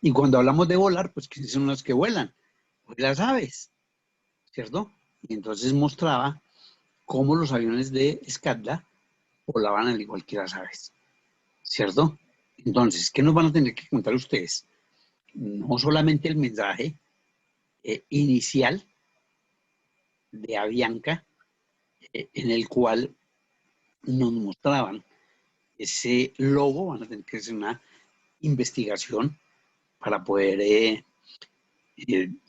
Y cuando hablamos de volar, pues ¿quiénes son los que vuelan? Pues las aves, ¿cierto? Y entonces mostraba cómo los aviones de Skadda volaban al igual que las aves, ¿cierto? Entonces, ¿qué nos van a tener que contar ustedes? No solamente el mensaje inicial de Avianca, en el cual nos mostraban ese logo, van a tener que hacer una investigación para poder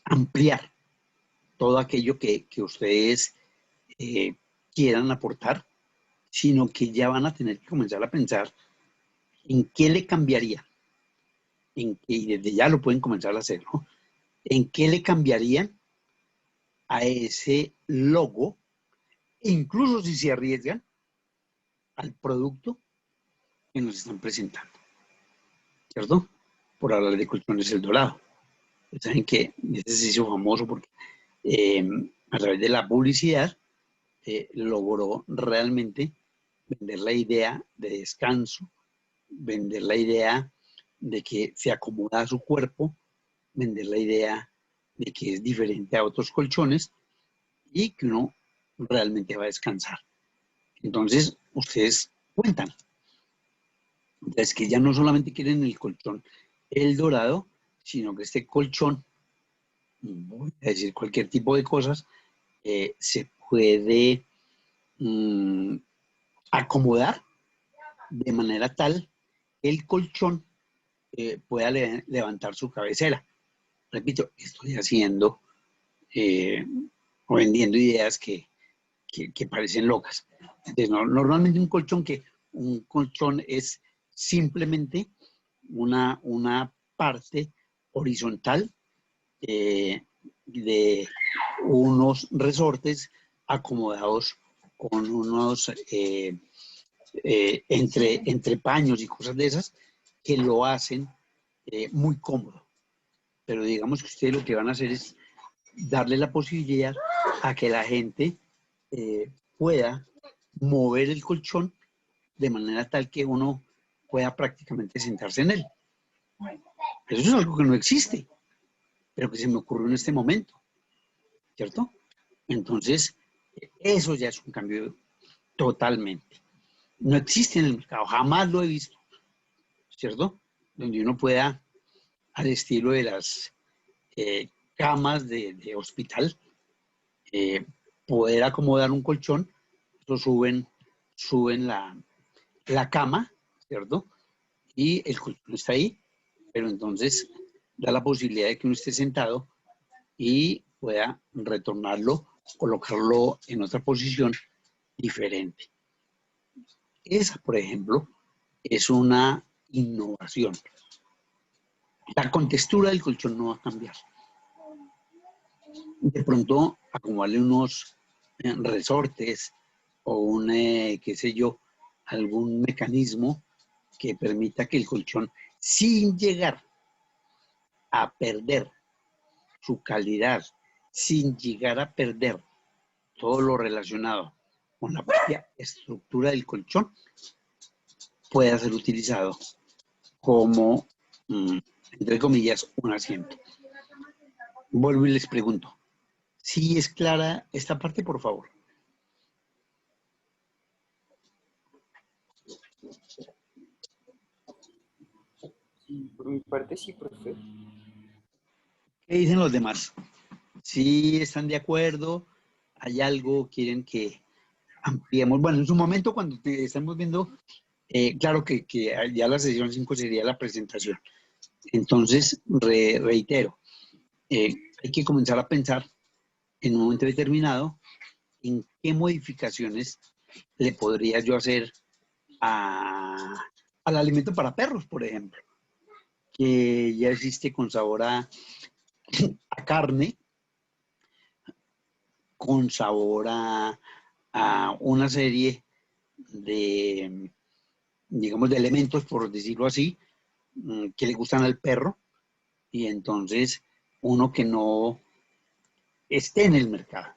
ampliar todo aquello que ustedes eh, quieran aportar, sino que ya van a tener que comenzar a pensar en qué le cambiaría, y desde ya lo pueden comenzar a hacer, ¿no? En qué le cambiarían a ese logo, e incluso si se arriesgan al producto que nos están presentando, ¿cierto? Por hablar de Colchones El Dorado. Saben que este se hizo famoso porque eh, a través de la publicidad logró realmente vender la idea de descanso, vender la idea de que se acomoda a su cuerpo, vender la idea de que es diferente a otros colchones y que uno realmente va a descansar. Entonces, ustedes cuentan. Es que ya no solamente quieren el colchón El Dorado, sino que este colchón, voy a decir cualquier tipo de cosas, se puede acomodar de manera tal que el colchón pueda levantar su cabecera. Repito, estoy haciendo eh, o vendiendo ideas que parecen locas. Entonces, normalmente un colchón es simplemente una parte horizontal de unos resortes acomodados con unos entre paños y cosas de esas que lo hacen muy cómodo. Pero digamos que ustedes lo que van a hacer es darle la posibilidad a que la gente pueda mover el colchón de manera tal que uno pueda prácticamente sentarse en él. Eso es algo que no existe, pero que se me ocurrió en este momento, ¿cierto? Entonces, Eso ya es un cambio totalmente. No existe en el mercado, jamás lo he visto, ¿cierto? Donde uno pueda, al estilo de las camas de hospital, eh, poder acomodar un colchón, eso suben la cama, ¿cierto? Y el colchón está ahí, pero entonces da la posibilidad de que uno esté sentado y pueda retornarlo, colocarlo en otra posición diferente. Esa, por ejemplo, es una innovación. La contextura del colchón no va a cambiar. De pronto, acomodarle unos resortes o un, qué sé yo, algún mecanismo que permita que el colchón, sin llegar a perder su calidad, sin llegar a perder todo lo relacionado con la propia estructura del colchón, pueda ser utilizado como, entre comillas, un asiento. Vuelvo y les pregunto, ¿sí es clara esta parte, por favor? Sí, por mi parte sí, profe. ¿Qué dicen los demás? ¿Sí están de acuerdo? ¿Hay algo? ¿Quieren que ampliemos? Bueno, en su momento, cuando estamos viendo, claro que ya la sesión 5 sería la presentación. Entonces, reitero, hay que comenzar a pensar en un momento determinado en qué modificaciones le podría yo hacer al alimento para perros, por ejemplo, que ya existe con sabor a carne, con sabor a una serie de, digamos, de elementos, por decirlo así, que le gustan al perro, y entonces uno que no esté en el mercado.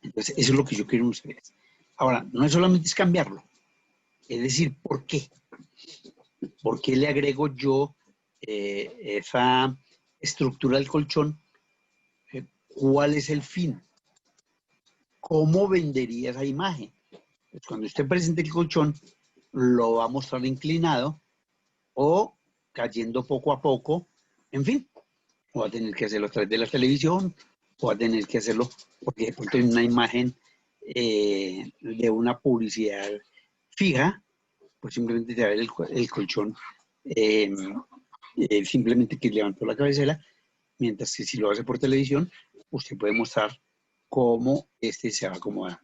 Entonces, eso es lo que yo quiero en ustedes. Ahora, no es solamente es cambiarlo, es decir, ¿por qué? ¿Por qué le agrego yo esa estructura del colchón? ¿Cuál es el fin? ¿Cómo vendería esa imagen? Pues cuando usted presente el colchón, lo va a mostrar inclinado o cayendo poco a poco, en fin, o va a tener que hacerlo a través de la televisión, o va a tener que hacerlo porque de pronto hay una imagen de una publicidad fija, pues simplemente te va a ver el colchón, eh, simplemente que levantó la cabecera, mientras que si lo hace por televisión, usted puede mostrar cómo este se va a acomodar.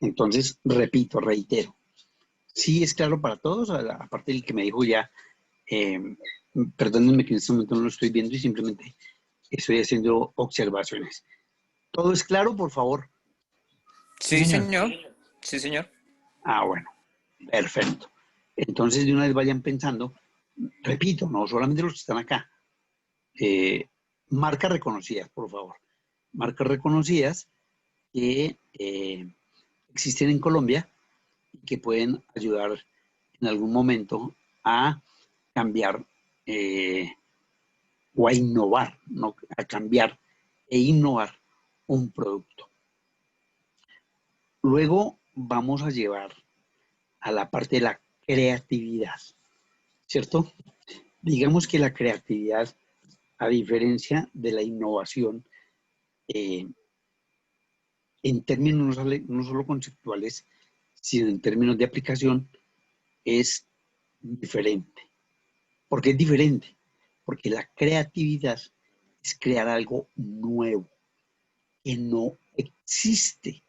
Entonces, repito, reitero, sí es claro para todos, aparte del que me dijo ya, eh, perdónenme que en este momento no lo estoy viendo y simplemente estoy haciendo observaciones. ¿Todo es claro, por favor? Sí, Sí, señor. señor. Sí, señor. Ah, bueno, perfecto. Entonces, de una vez vayan pensando, repito, no solamente los que están acá, marcas reconocidas, por favor. Marcas reconocidas que existen en Colombia y que pueden ayudar en algún momento a cambiar o a innovar, ¿no? A cambiar e innovar un producto. Luego vamos a llevar a la parte de la creatividad, ¿cierto? Digamos que la creatividad, a diferencia de la innovación, eh, en términos no solo conceptuales, sino en términos de aplicación, es diferente. ¿Por qué es diferente? Porque la creatividad es crear algo nuevo, que no existe,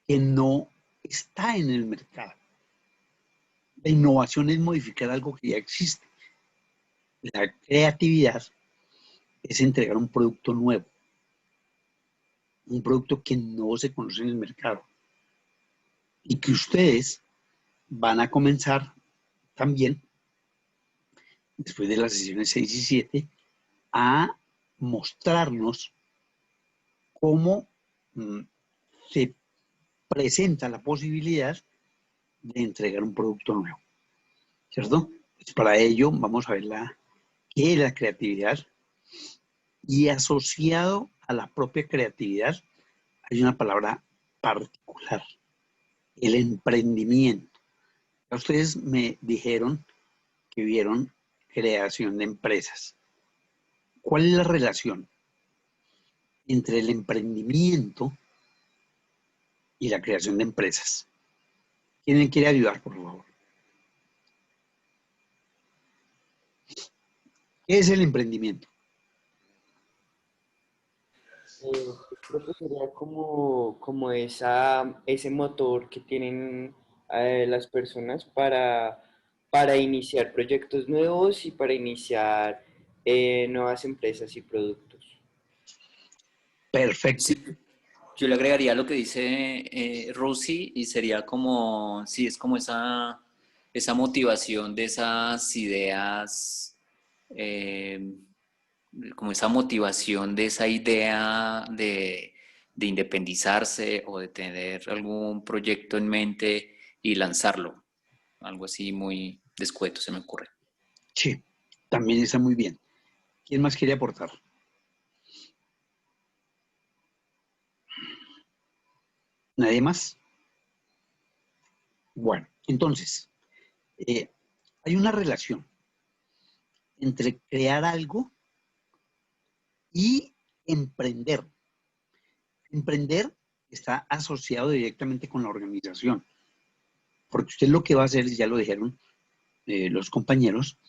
que no está en el mercado. La innovación es modificar algo que ya existe. La creatividad es entregar un producto nuevo, un producto que no se conoce en el mercado y que ustedes van a comenzar también, después de las sesiones 6 y 7, a mostrarnos cómo se presenta la posibilidad de entregar un producto nuevo, ¿cierto? Pues para ello vamos a ver qué es la creatividad y asociado a la propia creatividad hay una palabra particular, el emprendimiento. Ya ustedes me dijeron que vieron creación de empresas. ¿Cuál es la relación entre el emprendimiento y la creación de empresas? ¿Quién me quiere ayudar, por favor? ¿Qué es el emprendimiento? Yo creo que sería como ese motor que tienen las personas para iniciar proyectos nuevos y para iniciar nuevas empresas y productos. Perfecto. Sí, yo le agregaría lo que dice Rosy y sería como, sí, es como esa motivación de esas ideas, eh, como esa motivación de esa idea de independizarse o de tener algún proyecto en mente y lanzarlo. Algo así muy descueto se me ocurre. Sí, también está muy bien. ¿Quién más quiere aportar? ¿Nadie más? Bueno, entonces, eh, hay una relación entre crear algo y emprender. Emprender está asociado directamente con la organización, porque usted lo que va a hacer, ya lo dijeron los compañeros,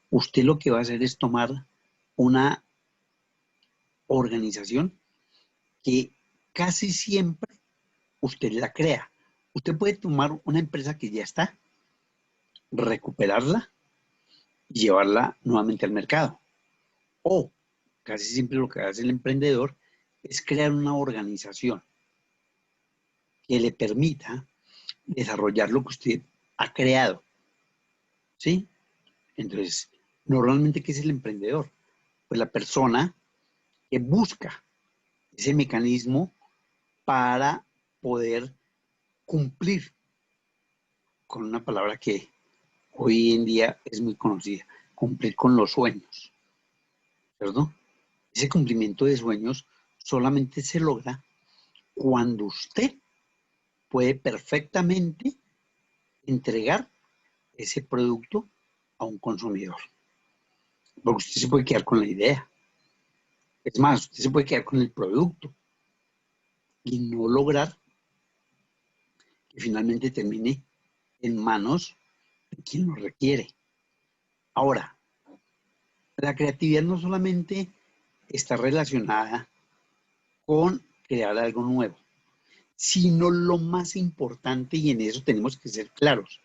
usted lo que va a hacer es tomar una organización que casi siempre usted la crea. Usted puede tomar una empresa que ya está, recuperarla y llevarla nuevamente al mercado. O casi siempre lo que hace el emprendedor es crear una organización que le permita desarrollar lo que usted ha creado. ¿Sí? Entonces, normalmente, ¿qué es el emprendedor? Pues la persona que busca ese mecanismo para poder cumplir con una palabra que hoy en día es muy conocida, cumplir con los sueños, ¿cierto? Ese cumplimiento de sueños solamente se logra cuando usted puede perfectamente entregar ese producto a un consumidor. Porque usted se puede quedar con la idea. Es más, usted se puede quedar con el producto y no lograr que finalmente termine en manos de quien lo requiere. Ahora, la creatividad no solamente está relacionada con crear algo nuevo, sino lo más importante, y en eso tenemos que ser claros,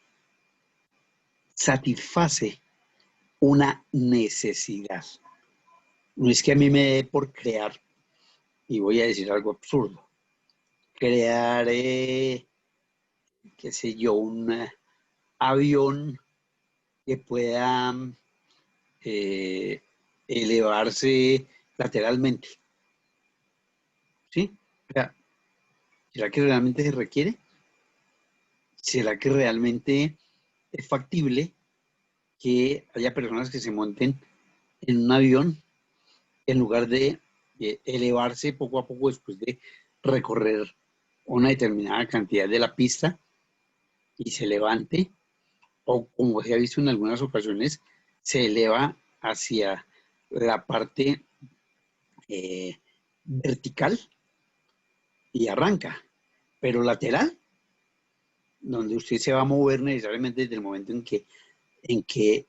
satisface una necesidad. No es que a mí me dé por crear, y voy a decir algo absurdo, crear, qué sé yo, un avión que pueda eh, elevarse lateralmente, ¿sí? O sea, ¿será que realmente se requiere? ¿Será que realmente es factible que haya personas que se monten en un avión en lugar de elevarse poco a poco después de recorrer una determinada cantidad de la pista y se levante? O como se ha visto en algunas ocasiones, se eleva hacia la parte vertical y arranca, pero lateral, donde usted se va a mover necesariamente desde el momento en que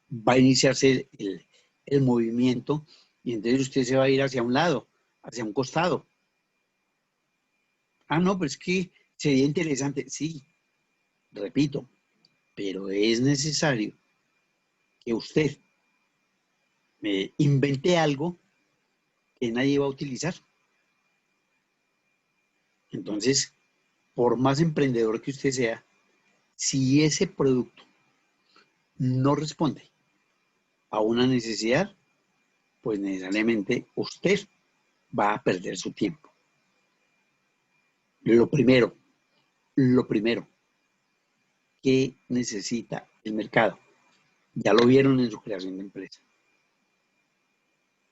va a iniciarse el movimiento, y entonces usted se va a ir hacia un lado, hacia un costado. Ah, no, pues que sería interesante, sí, repito, pero es necesario que usted invente algo que nadie va a utilizar. Entonces, por más emprendedor que usted sea, si ese producto no responde a una necesidad, pues necesariamente usted va a perder su tiempo. Lo primero que necesita el mercado, ya lo vieron en su creación de empresa,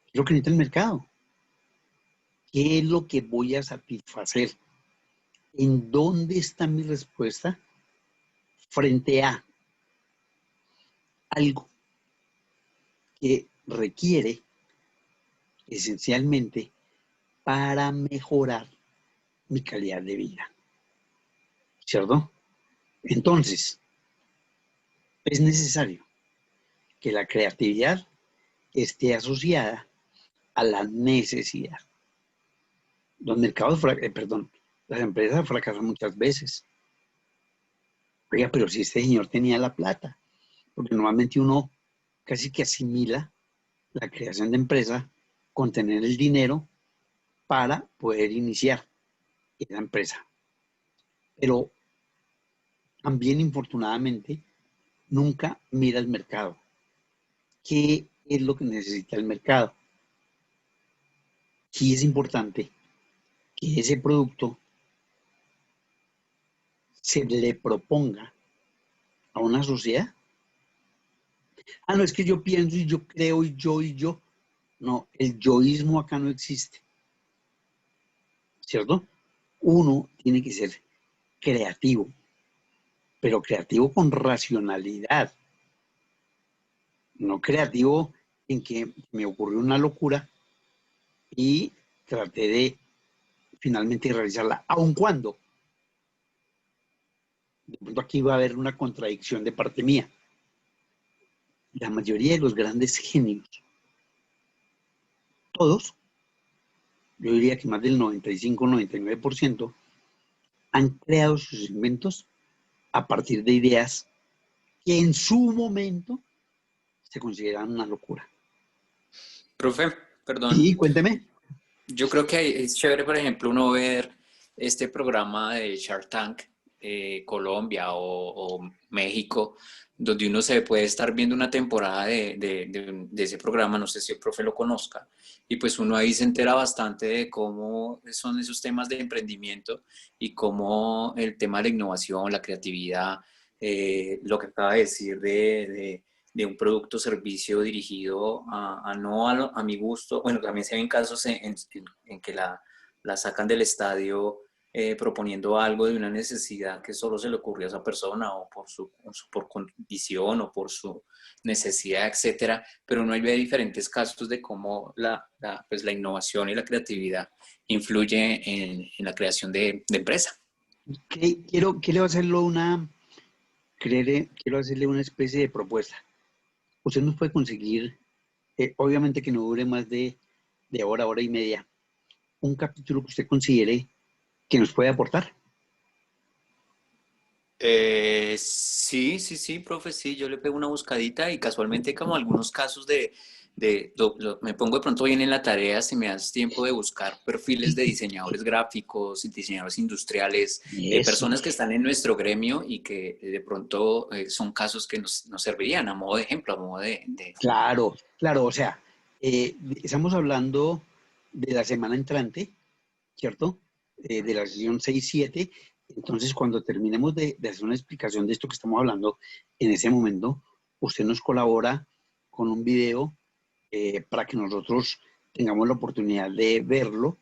¿qué es lo que necesita el mercado? ¿qué es lo que voy a satisfacer? ¿En dónde está mi respuesta frente a algo que requiere esencialmente para mejorar mi calidad de vida? ¿Cierto? Entonces, es necesario que la creatividad esté asociada a la necesidad. Los mercados, las empresas fracasan muchas veces. Oiga, pero si este señor tenía la plata, porque normalmente uno casi que asimila la creación de empresa con tener el dinero para poder iniciar esa empresa. Pero también, infortunadamente, nunca mira el mercado. ¿Qué es lo que necesita el mercado? Sí es importante que ese producto se le proponga a una sociedad. Ah, no, es que yo pienso y yo creo y yo y yo. No, el yoísmo acá no existe, ¿cierto? Uno tiene que ser creativo, pero creativo con racionalidad, no creativo en que me ocurrió una locura y traté de finalmente realizarla, aun cuando de pronto aquí va a haber una contradicción de parte mía. La mayoría de los grandes genios, todos, yo diría que más del 95-99%, han creado sus inventos a partir de ideas que en su momento se consideran una locura. Profe, perdón. Sí, cuénteme. Yo creo que es chévere, por ejemplo, uno ver este programa de Shark Tank, Colombia o México, donde uno se puede estar viendo una temporada de ese programa, no sé si el profe lo conozca, y pues uno ahí se entera bastante de cómo son esos temas de emprendimiento y cómo el tema de la innovación, la creatividad, lo que acaba de decir de un producto o servicio dirigido no a mi gusto. Bueno, también se ven casos en que la sacan del estadio proponiendo algo de una necesidad que solo se le ocurrió a esa persona o por condición o por su necesidad, etcétera. Pero uno ahí ve diferentes casos de cómo pues la innovación y la creatividad influye en la creación de empresa. Quiero hacerle una especie de propuesta. Usted nos puede conseguir, obviamente que no dure más de hora y media, un capítulo que usted considere que nos puede aportar. Sí, profe, sí, yo le pego una buscadita y casualmente como algunos casos me pongo de pronto bien en la tarea si me das tiempo de buscar perfiles de diseñadores gráficos y diseñadores industriales, Eso. personas que están en nuestro gremio y que de pronto son casos que nos servirían a modo de ejemplo, a modo Claro, claro, o sea, estamos hablando de la semana entrante, ¿cierto? De la sesión 6-7. Entonces, cuando terminemos de hacer una explicación de esto que estamos hablando, en ese momento, usted nos colabora con un video para que nosotros tengamos la oportunidad de verlo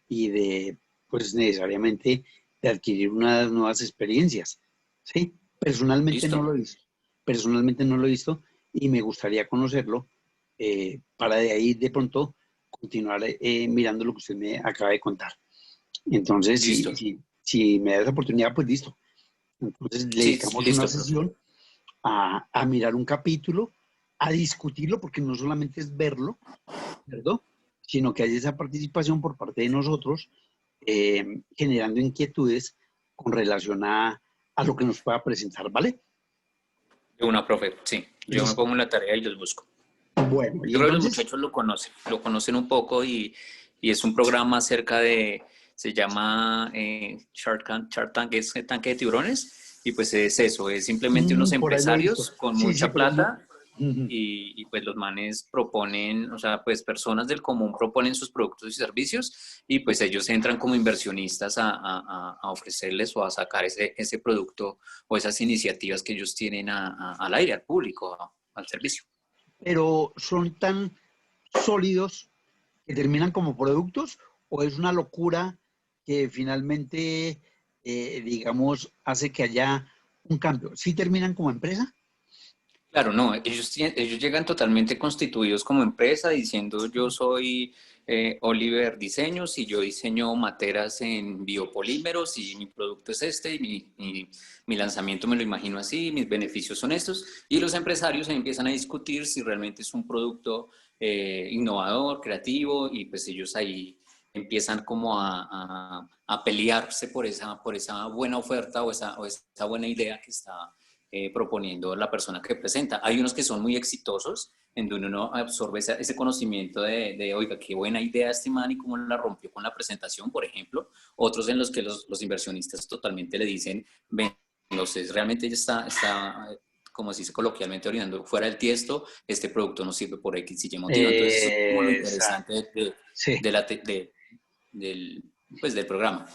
y de, pues necesariamente, de adquirir unas nuevas experiencias. ¿Sí? Personalmente no listo. lo he visto. Personalmente no lo he visto y me gustaría conocerlo para de ahí de pronto continuar mirando lo que usted me acaba de contar. Entonces, Listo. si me da esa oportunidad, pues listo. Entonces, le Sí, dedicamos una listo, profe. sesión a mirar un capítulo, a discutirlo, porque no solamente es verlo, ¿verdad? Sino que hay esa participación por parte de nosotros, generando inquietudes con relación a lo que nos pueda presentar, ¿vale? De una, profe, sí. Yo me Listo. pongo en la tarea y los busco. Bueno, y Yo creo que los entonces, muchachos lo conocen un poco y es un programa acerca se llama Shark Tank, es tanque de tiburones, y pues es eso, es simplemente unos por ahí lo he visto. empresarios con Sí, sí, mucha por ahí lo... plata y pues los manes proponen, o sea, pues personas del común proponen sus productos y servicios y pues ellos entran como inversionistas a ofrecerles o a sacar ese producto o esas iniciativas que ellos tienen al aire, al público, al servicio. Pero son tan sólidos que terminan como productos o es una locura que finalmente, digamos, hace que haya un cambio? ¿Sí terminan como empresa? Claro, no, ellos llegan totalmente constituidos como empresa diciendo yo soy Oliver Diseños y yo diseño materas en biopolímeros y mi producto es este y mi lanzamiento me lo imagino así, mis beneficios son estos y los empresarios empiezan a discutir si realmente es un producto innovador, creativo y pues ellos ahí empiezan como a pelearse por esa buena oferta o esa buena idea que está proponiendo la persona que presenta. Hay unos que son muy exitosos, en donde uno absorbe ese conocimiento oiga, qué buena idea este man y cómo la rompió con la presentación, por ejemplo. Otros en los que los inversionistas totalmente le dicen, ven, entonces realmente ya está como se dice coloquialmente, orinando fuera del tiesto, este producto no sirve por X y Y motivo. Entonces eso es como lo Exacto. interesante Sí, del, pues, del programa.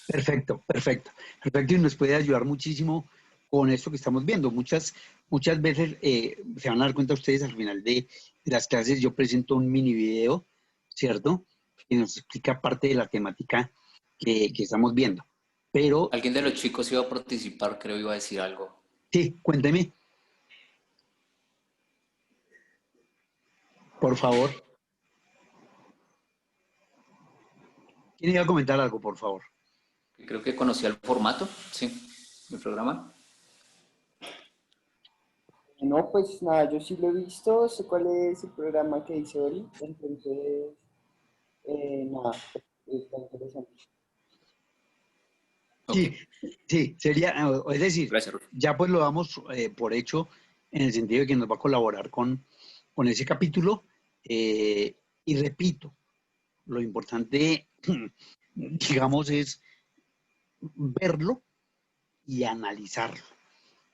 perfecto, perfecto. Perfecto, y nos puede ayudar muchísimo con esto que estamos viendo. Muchas veces se van a dar cuenta ustedes al final de las clases, yo presento un mini video, ¿cierto? Que nos explica parte de la temática que estamos viendo. Pero, Alguien de los chicos iba a participar, creo iba a decir algo. sí, cuénteme, por favor. ¿Quién iba a comentar algo, por favor? Creo que conocía el formato, sí, del programa. No, pues nada, yo sí lo he visto, sé cuál es el programa que dice Ori, entonces, nada, está interesante. Ok, Sí, sí, sería, es decir, gracias, Rufo. ya pues lo damos por hecho en el sentido de que nos va a colaborar con ese capítulo. Y repito, lo importante, digamos, es verlo y analizarlo.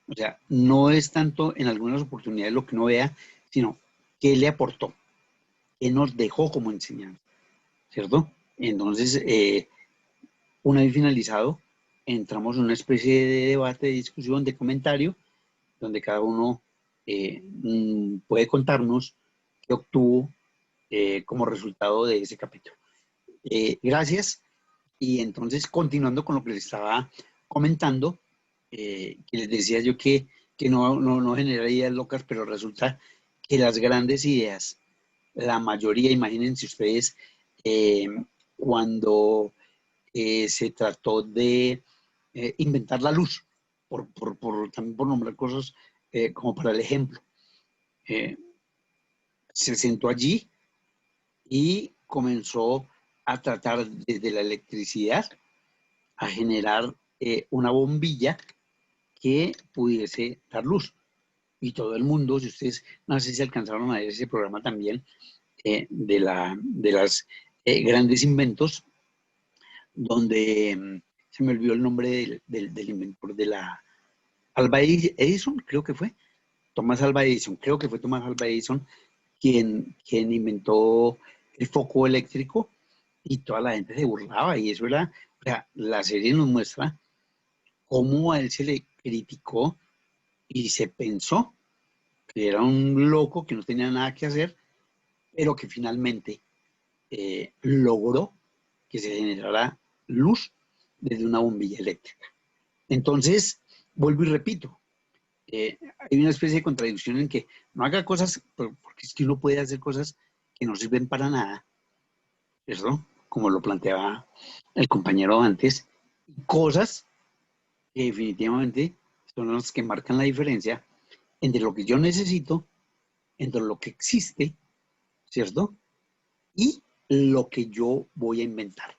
O sea, no es tanto en algunas oportunidades lo que uno vea, sino qué le aportó, qué nos dejó como enseñanza, ¿cierto? Entonces, una vez finalizado, entramos en una especie de debate, de discusión, de comentario, donde cada uno puede contarnos qué obtuvo como resultado de ese capítulo. Gracias. Y entonces, continuando con lo que les estaba comentando, que les decía yo que no genera ideas locas, pero resulta que las grandes ideas, la mayoría, imagínense ustedes, eh, cuando se trató de inventar la luz, también por nombrar cosas como para el ejemplo. Eh, Se sentó allí y comenzó a tratar desde la electricidad a generar una bombilla que pudiese dar luz. Y todo el mundo, si ustedes, no sé si alcanzaron a ver ese programa también, de las grandes inventos, donde se me olvidó el nombre del inventor de la Alba Edison, creo que fue, Tomás Alba Edison, creo que fue Tomás Alba Edison quien inventó el foco eléctrico y toda la gente se burlaba y eso era, o sea, la serie nos muestra cómo a él se le criticó y se pensó que era un loco que no tenía nada que hacer, pero que finalmente logró que se generara luz desde una bombilla eléctrica. Entonces, vuelvo y repito, hay una especie de contradicción en que no haga cosas, porque es que uno puede hacer cosas que no sirven para nada, ¿cierto? Como lo planteaba el compañero antes, cosas que definitivamente son las que marcan la diferencia entre lo que yo necesito, entre lo que existe, ¿cierto? Y lo que yo voy a inventar.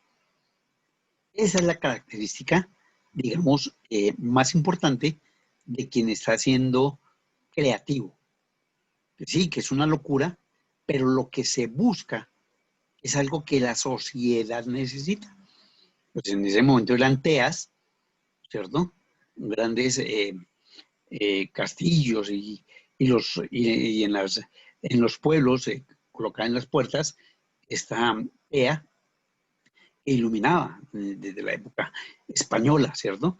Esa es la característica, digamos, más importante de quien está siendo creativo. Sí, que es una locura, pero lo que se busca es algo que la sociedad necesita. Pues en ese momento eran teas, ¿cierto? Grandes castillos y en los pueblos se colocaba en las puertas esta tea que iluminaba desde la época española, ¿cierto?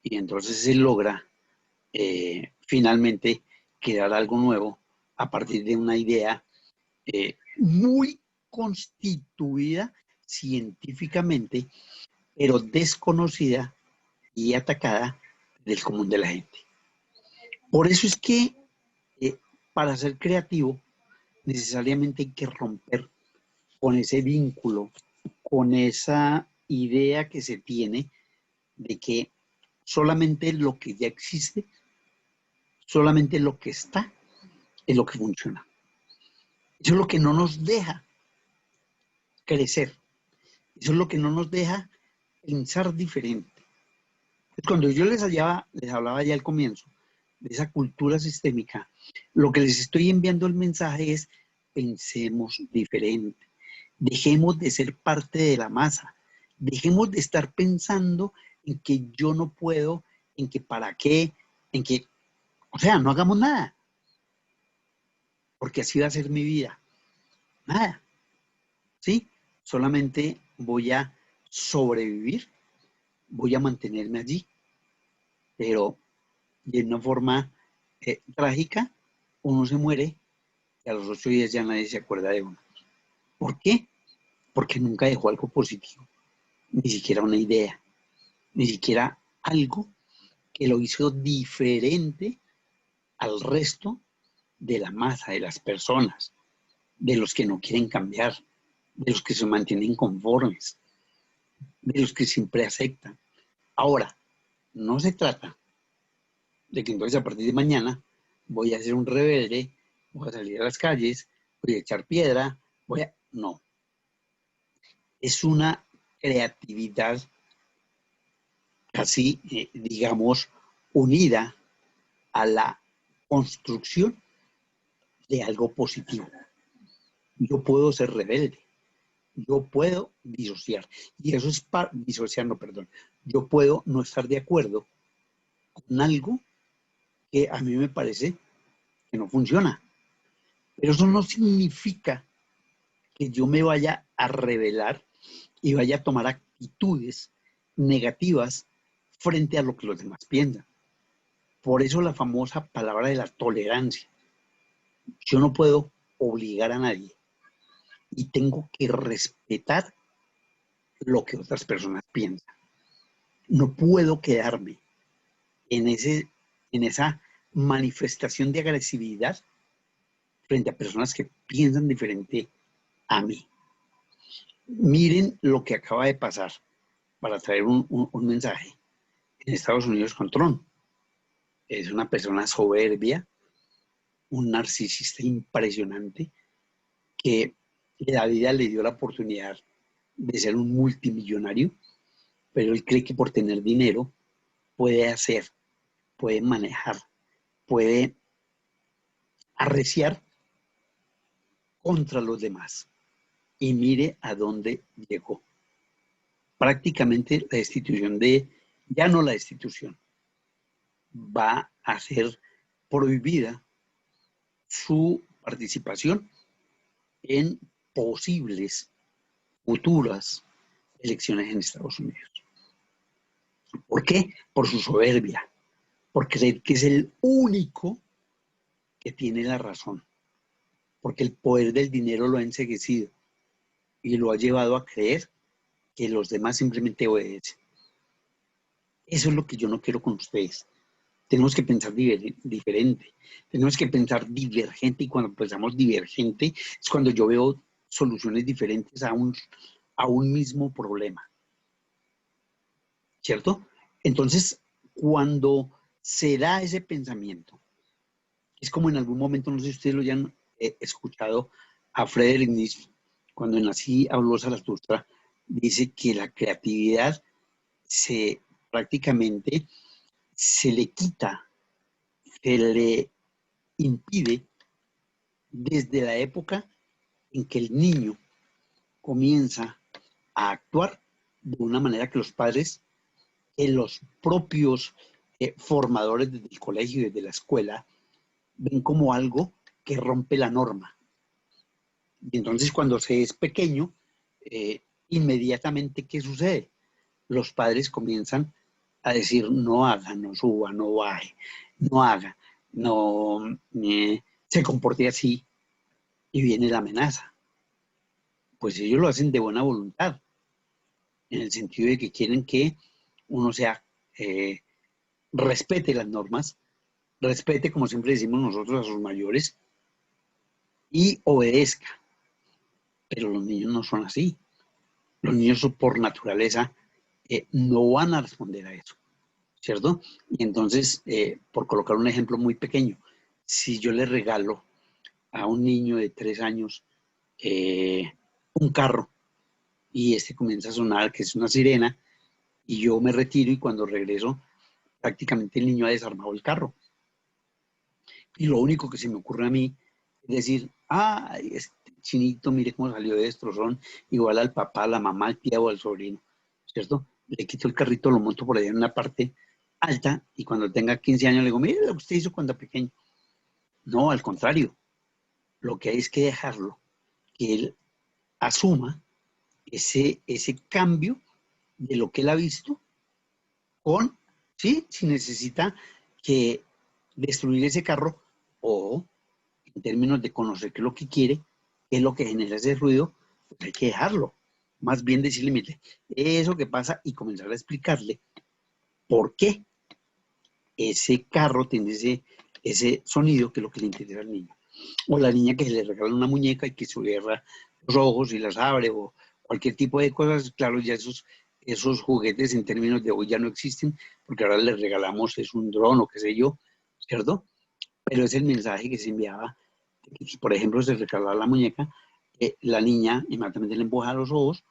Y entonces se logra finalmente crear algo nuevo a partir de una idea muy constituida científicamente, pero desconocida y atacada del común de la gente. Por eso es que para ser creativo necesariamente hay que romper con ese vínculo, con esa idea que se tiene de que solamente lo que ya existe, solamente lo que está, es lo que funciona. Eso es lo que no nos deja crecer. Eso es lo que no nos deja pensar diferente. Entonces, cuando yo les hablaba ya al comienzo de esa cultura sistémica, lo que les estoy enviando el mensaje es: pensemos diferente. Dejemos de ser parte de la masa. Dejemos de estar pensando en que yo no puedo, en que para qué, en que, o sea, no hagamos nada. Porque así va a ser mi vida. Nada. ¿Sí? Solamente voy a sobrevivir, voy a mantenerme allí, pero de una forma trágica, uno se muere y a los 8 días ya nadie se acuerda de uno. ¿Por qué? Porque nunca dejó algo positivo, ni siquiera una idea, ni siquiera algo que lo hizo diferente al resto de la masa, de las personas, de los que no quieren cambiar, de los que se mantienen conformes, de los que siempre aceptan. Ahora, no se trata de que entonces a partir de mañana voy a ser un rebelde, voy a salir a las calles, voy a echar piedra, No. Es una creatividad casi, digamos, unida a la construcción de algo positivo. Yo puedo ser rebelde, yo puedo disociar, y eso es disociar, no, perdón. Yo puedo no estar de acuerdo con algo que a mí me parece que no funciona. Pero eso no significa que yo me vaya a rebelar y vaya a tomar actitudes negativas frente a lo que los demás piensan. Por eso la famosa palabra de la tolerancia. Yo no puedo obligar a nadie y tengo que respetar lo que otras personas piensan. No puedo quedarme en esa manifestación de agresividad frente a personas que piensan diferente a mí. Miren lo que acaba de pasar, para traer un mensaje, en Estados Unidos con Trump. Es una persona soberbia, un narcisista impresionante, que la vida le dio la oportunidad de ser un multimillonario, pero él cree que por tener dinero puede hacer, puede manejar, puede arreciar contra los demás. Y mire a dónde llegó. Prácticamente la destitución ya no la destitución, va a ser prohibida su participación en posibles futuras elecciones en Estados Unidos. ¿Por qué? Por su soberbia, por creer que es el único que tiene la razón, porque el poder del dinero lo ha enceguecido y lo ha llevado a creer que los demás simplemente obedecen. Eso es lo que yo no quiero con ustedes. Tenemos que pensar diferente, tenemos que pensar divergente, y cuando pensamos divergente es cuando yo veo soluciones diferentes a un mismo problema. ¿Cierto? Entonces, cuando se da ese pensamiento, es como en algún momento, no sé si ustedes lo hayan escuchado, a Friedrich Nietzsche, cuando en Así habló Zaratustra, dice que la creatividad prácticamente se le quita, se le impide desde la época en que el niño comienza a actuar de una manera que los padres, que los propios formadores desde el colegio y desde la escuela ven como algo que rompe la norma. Y entonces cuando se es pequeño, inmediatamente, ¿qué sucede? Los padres comienzan a decir: no haga, no suba, no baje, no haga, no se comporte así, y viene la amenaza. pues ellos lo hacen de buena voluntad, en el sentido de que quieren que uno sea, respete las normas, respete, como siempre decimos nosotros, a sus mayores y obedezca. Pero los niños no son así. Los niños por naturaleza no van a responder a eso, ¿cierto? Y entonces, por colocar un ejemplo muy pequeño, si yo le regalo a un niño de 3 años un carro y este comienza a sonar, que es una sirena, y yo me retiro y cuando regreso, prácticamente el niño ha desarmado el carro. Y lo único que se me ocurre a mí es decir, ay, este chinito, mire cómo salió de destrozón, igual al papá, a la mamá, al tío o al sobrino, ¿cierto? Le quito el carrito, lo monto por allá en una parte alta y cuando tenga 15 años le digo, mire lo que usted hizo cuando pequeño. No, al contrario, lo que hay es que dejarlo, que él asuma ese cambio de lo que él ha visto con, ¿sí? Si necesita que destruir ese carro o en términos de conocer qué es lo que quiere, qué es lo que genera ese ruido, pues hay que dejarlo. Más bien decirle, mire, eso que pasa y comenzar a explicarle por qué ese carro tiene ese sonido que es lo que le interesa al niño. O la niña que se le regala una muñeca y que se cierra los ojos y las abre o cualquier tipo de cosas, claro, ya esos juguetes en términos de hoy ya no existen porque ahora les regalamos es un dron o qué sé yo, ¿cierto? Pero es el mensaje que se enviaba. Si, por ejemplo, se regalaba la muñeca, la niña inmediatamente le empujaba los ojos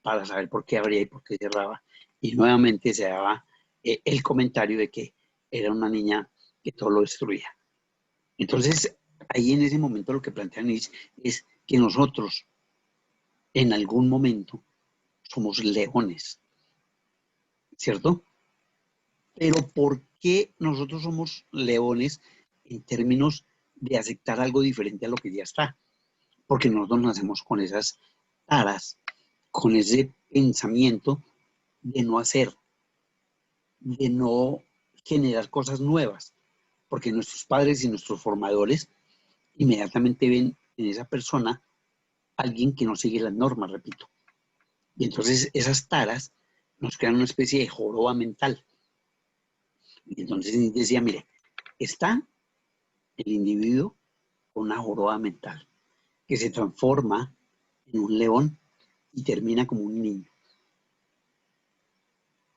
para saber por qué abría y por qué cerraba. Y nuevamente se daba el comentario de que era una niña que todo lo destruía. Entonces, ahí en ese momento lo que plantean es que nosotros, en algún momento, somos leones, ¿cierto? Pero ¿por qué nosotros somos leones en términos de aceptar algo diferente a lo que ya está? Porque nosotros nacemos con esas taras, con ese pensamiento de no hacer, de no generar cosas nuevas, porque nuestros padres y nuestros formadores inmediatamente ven en esa persona alguien que no sigue las normas, repito. Y entonces esas taras nos crean una especie de joroba mental. Y entonces decía, mire, está el individuo con una joroba mental que se transforma en un león y termina como un niño.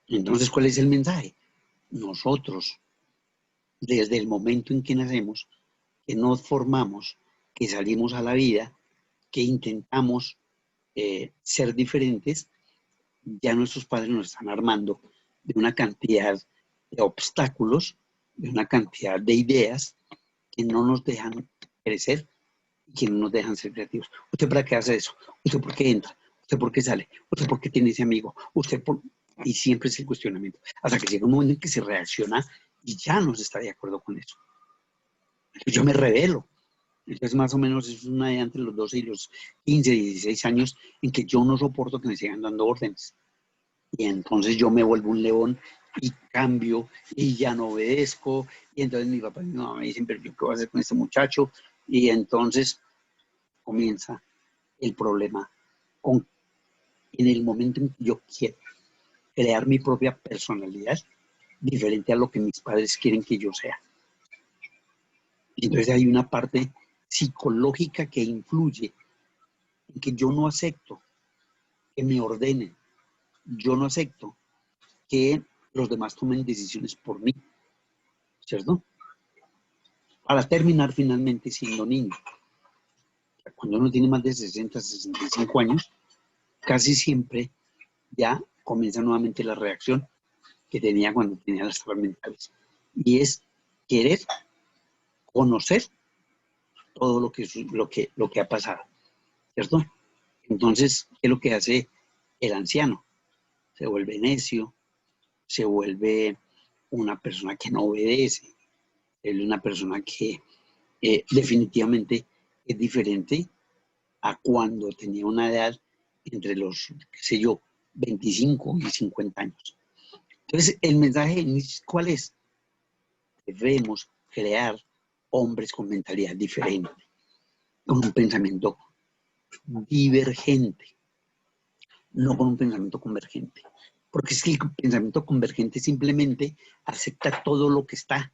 Entonces, ¿cuál es el mensaje? Nosotros, desde el momento en que nacemos, que nos formamos, que salimos a la vida, que intentamos ser diferentes, ya nuestros padres nos están armando de una cantidad de obstáculos, de una cantidad de ideas que no nos dejan crecer y que no nos dejan ser creativos. ¿Usted para qué hace eso? ¿Usted por qué entra? ¿Usted por qué sale? ¿Usted por qué tiene ese amigo? ¿Usted por...? Y siempre es el cuestionamiento. Hasta que llega un momento en que se reacciona y ya no se está de acuerdo con eso. Yo me revelo. Entonces, más o menos es una edad entre los 12 y los 15, 16 años en que yo no soporto que me sigan dando órdenes. Y entonces yo me vuelvo un león y cambio y ya no obedezco. Y entonces mi papá y mi mamá me dicen, pero yo qué voy a hacer con este muchacho. Y entonces comienza el problema con, en el momento en que yo quiero crear mi propia personalidad diferente a lo que mis padres quieren que yo sea. Y entonces hay una parte psicológica que influye en que yo no acepto que me ordenen, yo no acepto que los demás tomen decisiones por mí, ¿cierto? Para terminar finalmente siendo niño. Cuando uno tiene más de 60, 65 años, casi siempre ya comienza nuevamente la reacción que tenía cuando tenía las taras mentales. Y es querer conocer todo lo que ha pasado, ¿cierto? Entonces, ¿qué es lo que hace el anciano? Se vuelve necio, se vuelve una persona que no obedece, se vuelve una persona que definitivamente es diferente a cuando tenía una edad entre los, qué sé yo, 25 y 50 años. Entonces, el mensaje, ¿cuál es? Debemos crear hombres con mentalidad diferente, con un pensamiento divergente, no con un pensamiento convergente. Porque es que el pensamiento convergente simplemente acepta todo lo que está.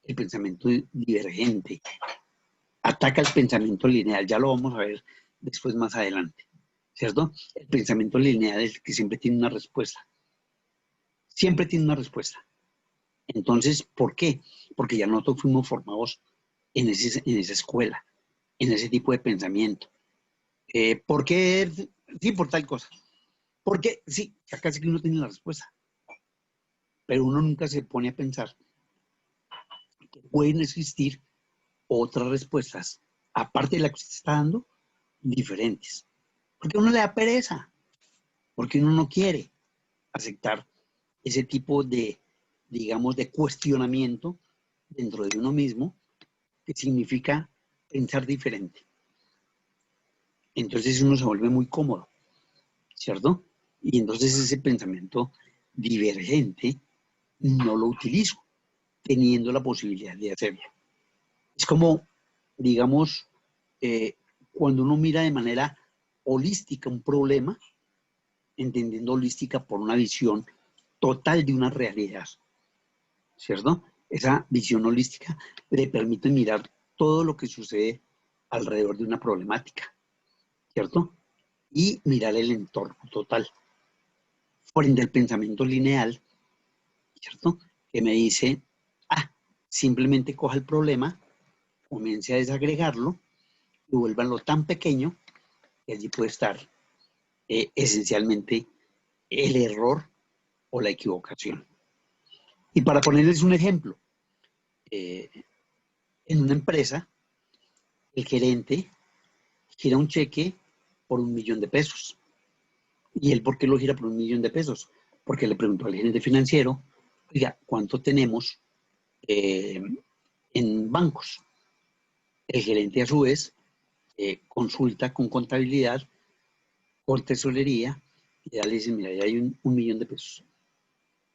El pensamiento divergente ataca el pensamiento lineal, ya lo vamos a ver después más adelante, ¿cierto? El pensamiento lineal es el que siempre tiene una respuesta. Siempre tiene una respuesta. Entonces, ¿por qué? Porque ya nosotros fuimos formados en esa escuela, en ese tipo de pensamiento. ¿Por qué? Sí, por tal cosa. Porque sí, acá sí que uno tiene la respuesta. Pero uno nunca se pone a pensar que pueden existir otras respuestas, aparte de la que usted está dando, diferentes. Porque uno le da pereza, porque uno no quiere aceptar ese tipo de, digamos, de cuestionamiento dentro de uno mismo, que significa pensar diferente. Entonces uno se vuelve muy cómodo, ¿cierto? Y entonces ese pensamiento divergente no lo utilizo, teniendo la posibilidad de hacerlo. Es como, digamos, eh, cuando uno mira de manera holística un problema, entendiendo holística por una visión total de una realidad, ¿cierto? Esa visión holística le permite mirar todo lo que sucede alrededor de una problemática, ¿cierto? Y mirar el entorno total. Por ende, el pensamiento lineal, ¿cierto? Que me dice, simplemente coja el problema, comience a desagregarlo y vuélvanlo tan pequeño que allí puede estar esencialmente el error o la equivocación. Y para ponerles un ejemplo, eh, en una empresa, el gerente gira un cheque por 1.000.000 de pesos. ¿Y él por qué lo gira por 1.000.000 de pesos? Porque le preguntó al gerente financiero, oiga, ¿cuánto tenemos en bancos? El gerente a su vez consulta con contabilidad, con tesorería, y ya le dicen, mira, ya hay 1.000.000 de pesos.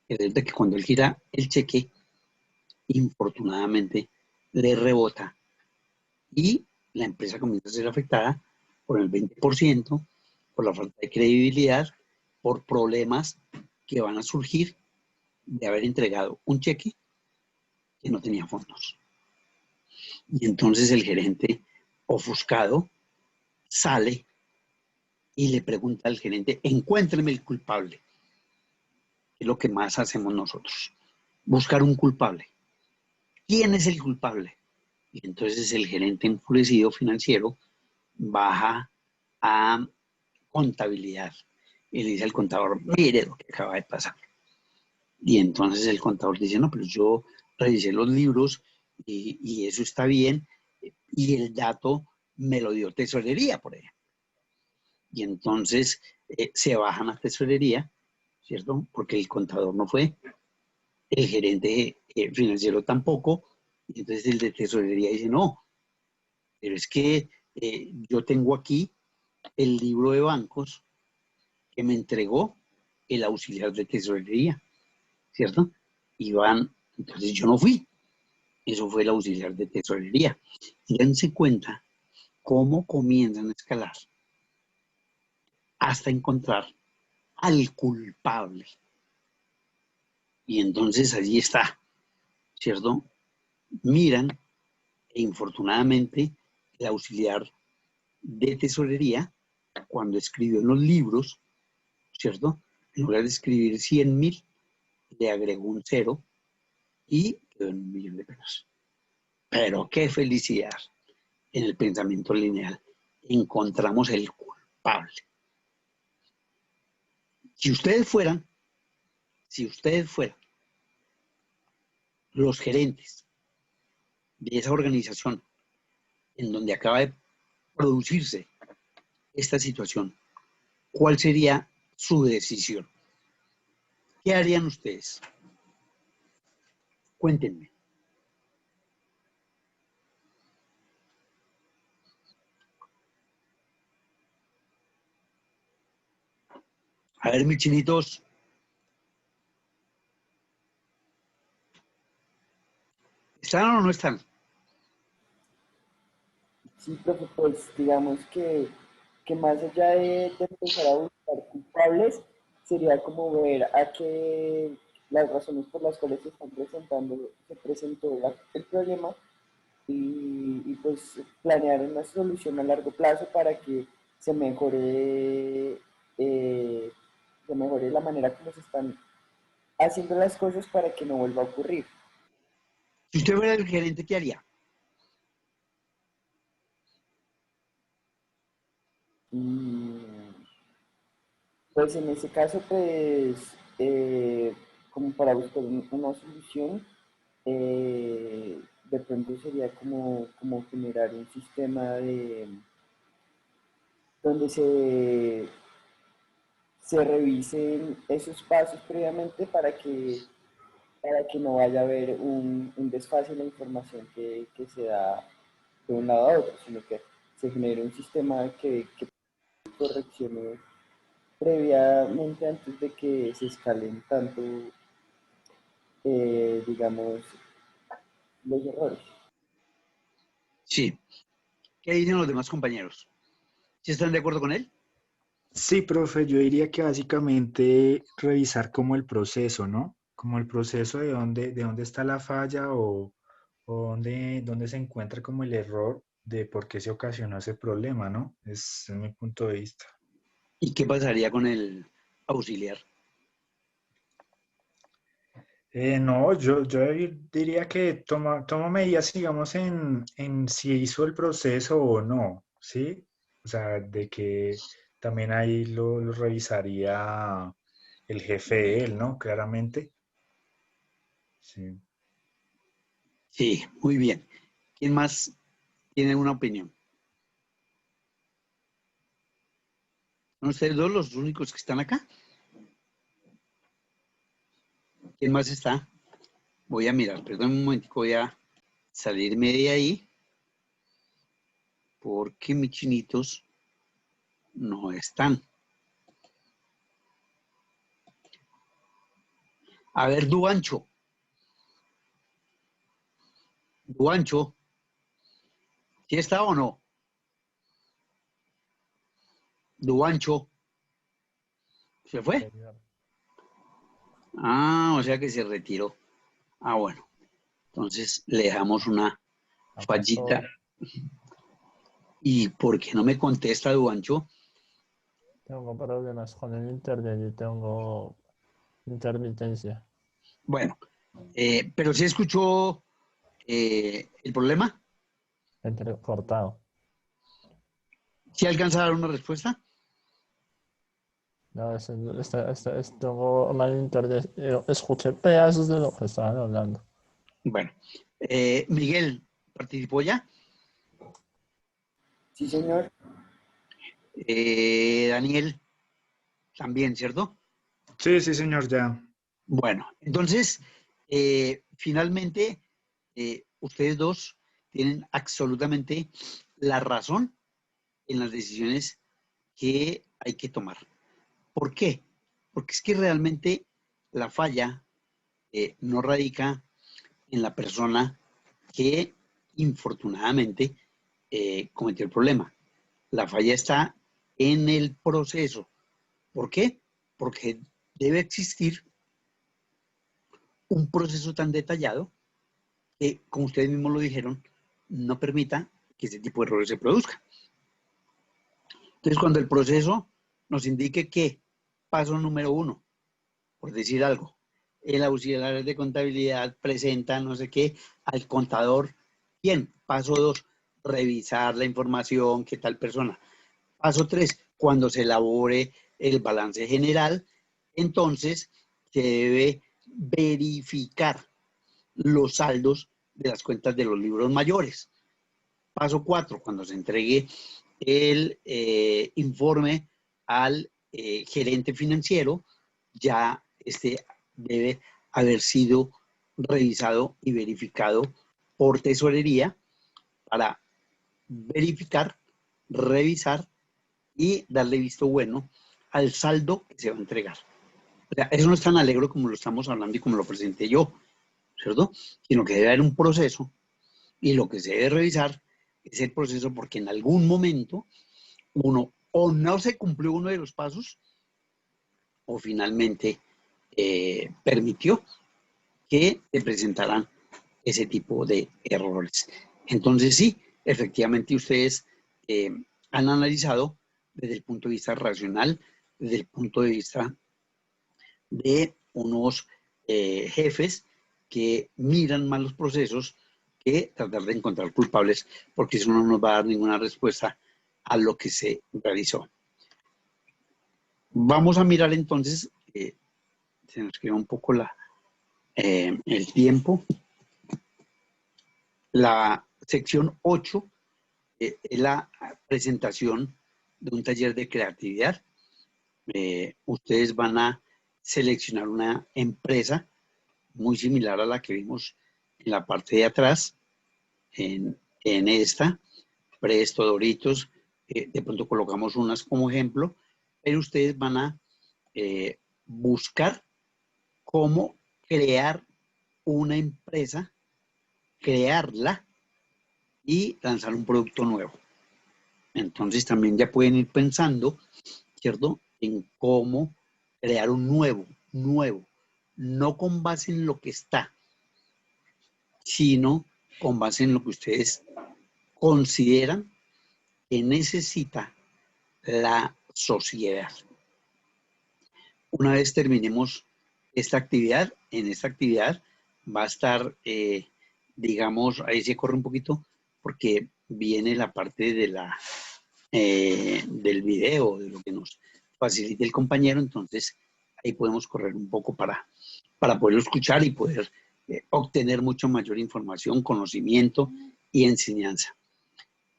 Es de que cuando él gira el cheque, infortunadamente le rebota y la empresa comienza a ser afectada por el 20%, por la falta de credibilidad, por problemas que van a surgir de haber entregado un cheque que no tenía fondos. Y entonces el gerente, ofuscado, sale y le pregunta al gerente, encuéntreme el culpable. Es lo que más hacemos nosotros, buscar un culpable. ¿Quién es el culpable? Y entonces el gerente enfurecido financiero baja a contabilidad y le dice al contador, mire lo que acaba de pasar. Y entonces el contador dice, no, pero yo revisé los libros y eso está bien y el dato me lo dio tesorería, por ejemplo. Y entonces se bajan a tesorería, ¿cierto? Porque el contador no fue, el gerente financiero tampoco, y entonces el de tesorería dice, no, pero es que yo tengo aquí el libro de bancos que me entregó el auxiliar de tesorería, ¿cierto? Y van, entonces yo no fui, eso fue el auxiliar de tesorería. Y dense cuenta cómo comienzan a escalar hasta encontrar al culpable. Y entonces allí está, ¿cierto? Miran e infortunadamente el auxiliar de tesorería, cuando escribió en los libros, ¿cierto? En lugar de escribir 100.000, le agregó un cero y quedó en 1.000.000 de pesos. Pero qué felicidad en el pensamiento lineal. Encontramos el culpable. Si ustedes fueran los gerentes de esa organización en donde acaba de producirse esta situación, ¿cuál sería su decisión? ¿Qué harían ustedes? Cuéntenme. A ver, mis chinitos, ¿están o no están? Sí, profe, pues digamos que más allá de empezar a buscar culpables, sería como ver a qué las razones por las cuales se están presentando, se presentó el problema pues planear una solución a largo plazo para que se mejore, eh, se mejore la manera como se están haciendo las cosas para que no vuelva a ocurrir. Si usted fuera el gerente, ¿qué haría? Y pues en ese caso, pues como para buscar una solución, de pronto sería como generar un sistema donde se revisen esos pasos previamente para que no vaya a haber un desfase en la información que se da de un lado a otro, sino que se genere un sistema que correccione previamente antes de que se escalen tanto, digamos, los errores. Sí. ¿Qué dicen los demás compañeros? ¿Sí están de acuerdo con él? Sí, profe, yo diría que básicamente revisar como el proceso, ¿no? Como el proceso de dónde está la falla o dónde se encuentra como el error de por qué se ocasionó ese problema, ¿no? Es mi punto de vista. ¿Y qué pasaría con el auxiliar? No, yo diría que toma medidas, digamos, en si hizo el proceso o no, ¿sí? O sea, de que también ahí lo revisaría el jefe de él, ¿no? Claramente. Sí. Sí, muy bien. ¿Quién más tiene una opinión? ¿Son ustedes dos los únicos que están acá? ¿Quién más está? Voy a mirar, perdón un momentico, voy a salirme de ahí porque mis chinitos no están. A ver, Duancho. Duancho, ¿sí está o no? Duancho, ¿se fue? Señor. Ah, o sea que se retiró. Ah, bueno. Entonces le dejamos una Acá fallita. estoy. ¿Y por qué no me contesta Duancho? Tengo problemas con el internet y tengo intermitencia. Bueno, pero sí escuchó el problema. Cortado. ¿Sí alcanza a dar una respuesta? No, tengo mal internet. Escuché pedazos de lo que estaban hablando. Bueno, Miguel, ¿participó ya? Sí, señor. Daniel, también, ¿cierto? Sí, sí, señor, ya. Bueno, entonces, finalmente, ustedes dos tienen absolutamente la razón en las decisiones que hay que tomar. ¿Por qué? Porque es que realmente la falla no radica en la persona que infortunadamente cometió el problema. La falla está en el proceso. ¿Por qué? Porque debe existir un proceso tan detallado que, como ustedes mismos lo dijeron, no permita que ese tipo de errores se produzcan. Entonces, cuando el proceso nos indique que paso número 1, por decir algo, el auxiliar de contabilidad presenta no sé qué al contador, bien, paso 2, revisar la información que tal persona. Paso 3, cuando se elabore el balance general, entonces se debe verificar los saldos de las cuentas de los libros mayores. Paso 4, cuando se entregue el informe al gerente financiero, ya este debe haber sido revisado y verificado por tesorería para verificar, revisar y darle visto bueno al saldo que se va a entregar. O sea, eso no es tan alegre como lo estamos hablando y como lo presenté yo, ¿cierto? Sino que debe haber un proceso y lo que se debe revisar es el proceso porque en algún momento uno o no se cumplió uno de los pasos o finalmente permitió que se presentaran ese tipo de errores. Entonces sí, efectivamente ustedes han analizado desde el punto de vista racional, desde el punto de vista de unos jefes que miran más los procesos que tratar de encontrar culpables, porque eso no nos va a dar ninguna respuesta a lo que se realizó. Vamos a mirar entonces, se nos queda un poco el tiempo. La sección 8 es la presentación de un taller de creatividad. Ustedes van a seleccionar una empresa muy similar a la que vimos en la parte de atrás, en esta, Presto, Doritos, de pronto colocamos unas como ejemplo, pero ustedes van a buscar cómo crear una empresa, crearla y lanzar un producto nuevo. Entonces también ya pueden ir pensando, ¿cierto?, en cómo crear un nuevo, no con base en lo que está, sino con base en lo que ustedes consideran que necesita la sociedad. Una vez terminemos esta actividad, en esta actividad va a estar, digamos, ahí se corre un poquito, porque viene la parte de del video, de lo que nos facilite el compañero, entonces ahí podemos correr un poco para poderlo escuchar y poder obtener mucho mayor información, conocimiento y enseñanza.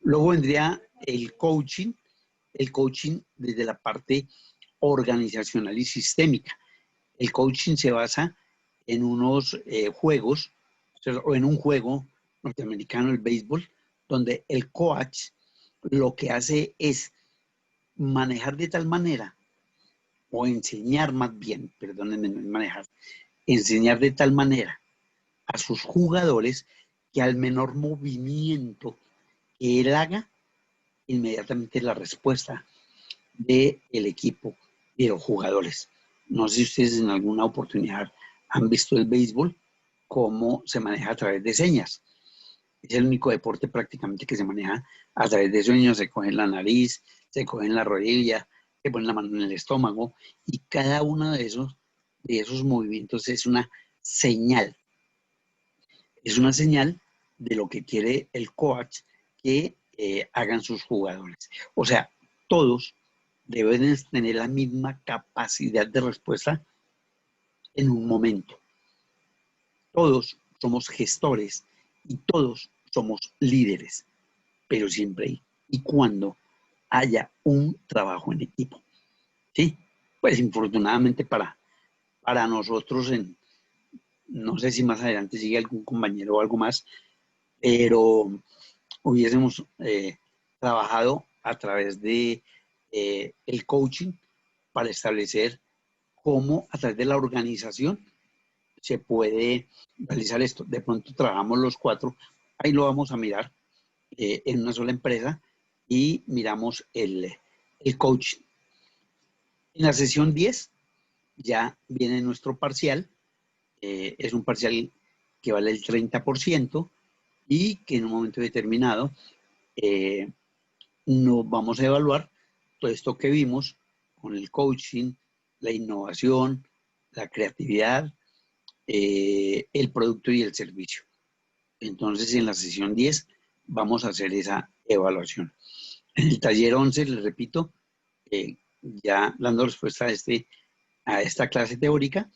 Luego vendría el coaching desde la parte organizacional y sistémica. El coaching se basa en unos juegos, o en un juego norteamericano, el béisbol, donde el coach lo que hace es manejar de tal manera, o enseñar más bien, perdónenme, no es manejar, enseñar de tal manera a sus jugadores que al menor movimiento que él haga, inmediatamente la respuesta del equipo y de los jugadores. No sé si ustedes en alguna oportunidad han visto el béisbol, cómo se maneja a través de señas. Es el único deporte prácticamente que se maneja a través de sueños. Se coge la nariz, se coge la rodilla, se pone la mano en el estómago y cada uno de esos movimientos es una señal. Es una señal de lo que quiere el coach que hagan sus jugadores. O sea, todos deben tener la misma capacidad de respuesta en un momento. Todos somos gestores y todos somos líderes, pero siempre y cuando haya un trabajo en equipo. ¿Sí? Pues infortunadamente para nosotros, no sé si más adelante sigue algún compañero o algo más, pero hubiésemos trabajado a través de el coaching para establecer cómo a través de la organización se puede realizar esto. De pronto trabajamos los 4, ahí lo vamos a mirar en una sola empresa y miramos el coaching. En la sesión 10 ya viene nuestro parcial, es un parcial que vale el 30% y que en un momento determinado nos vamos a evaluar todo esto que vimos con el coaching, la innovación, la creatividad, el producto y el servicio. Entonces, en la sesión 10 vamos a hacer esa evaluación. En el taller 11, les repito, ya dando respuesta a esta clase teórica,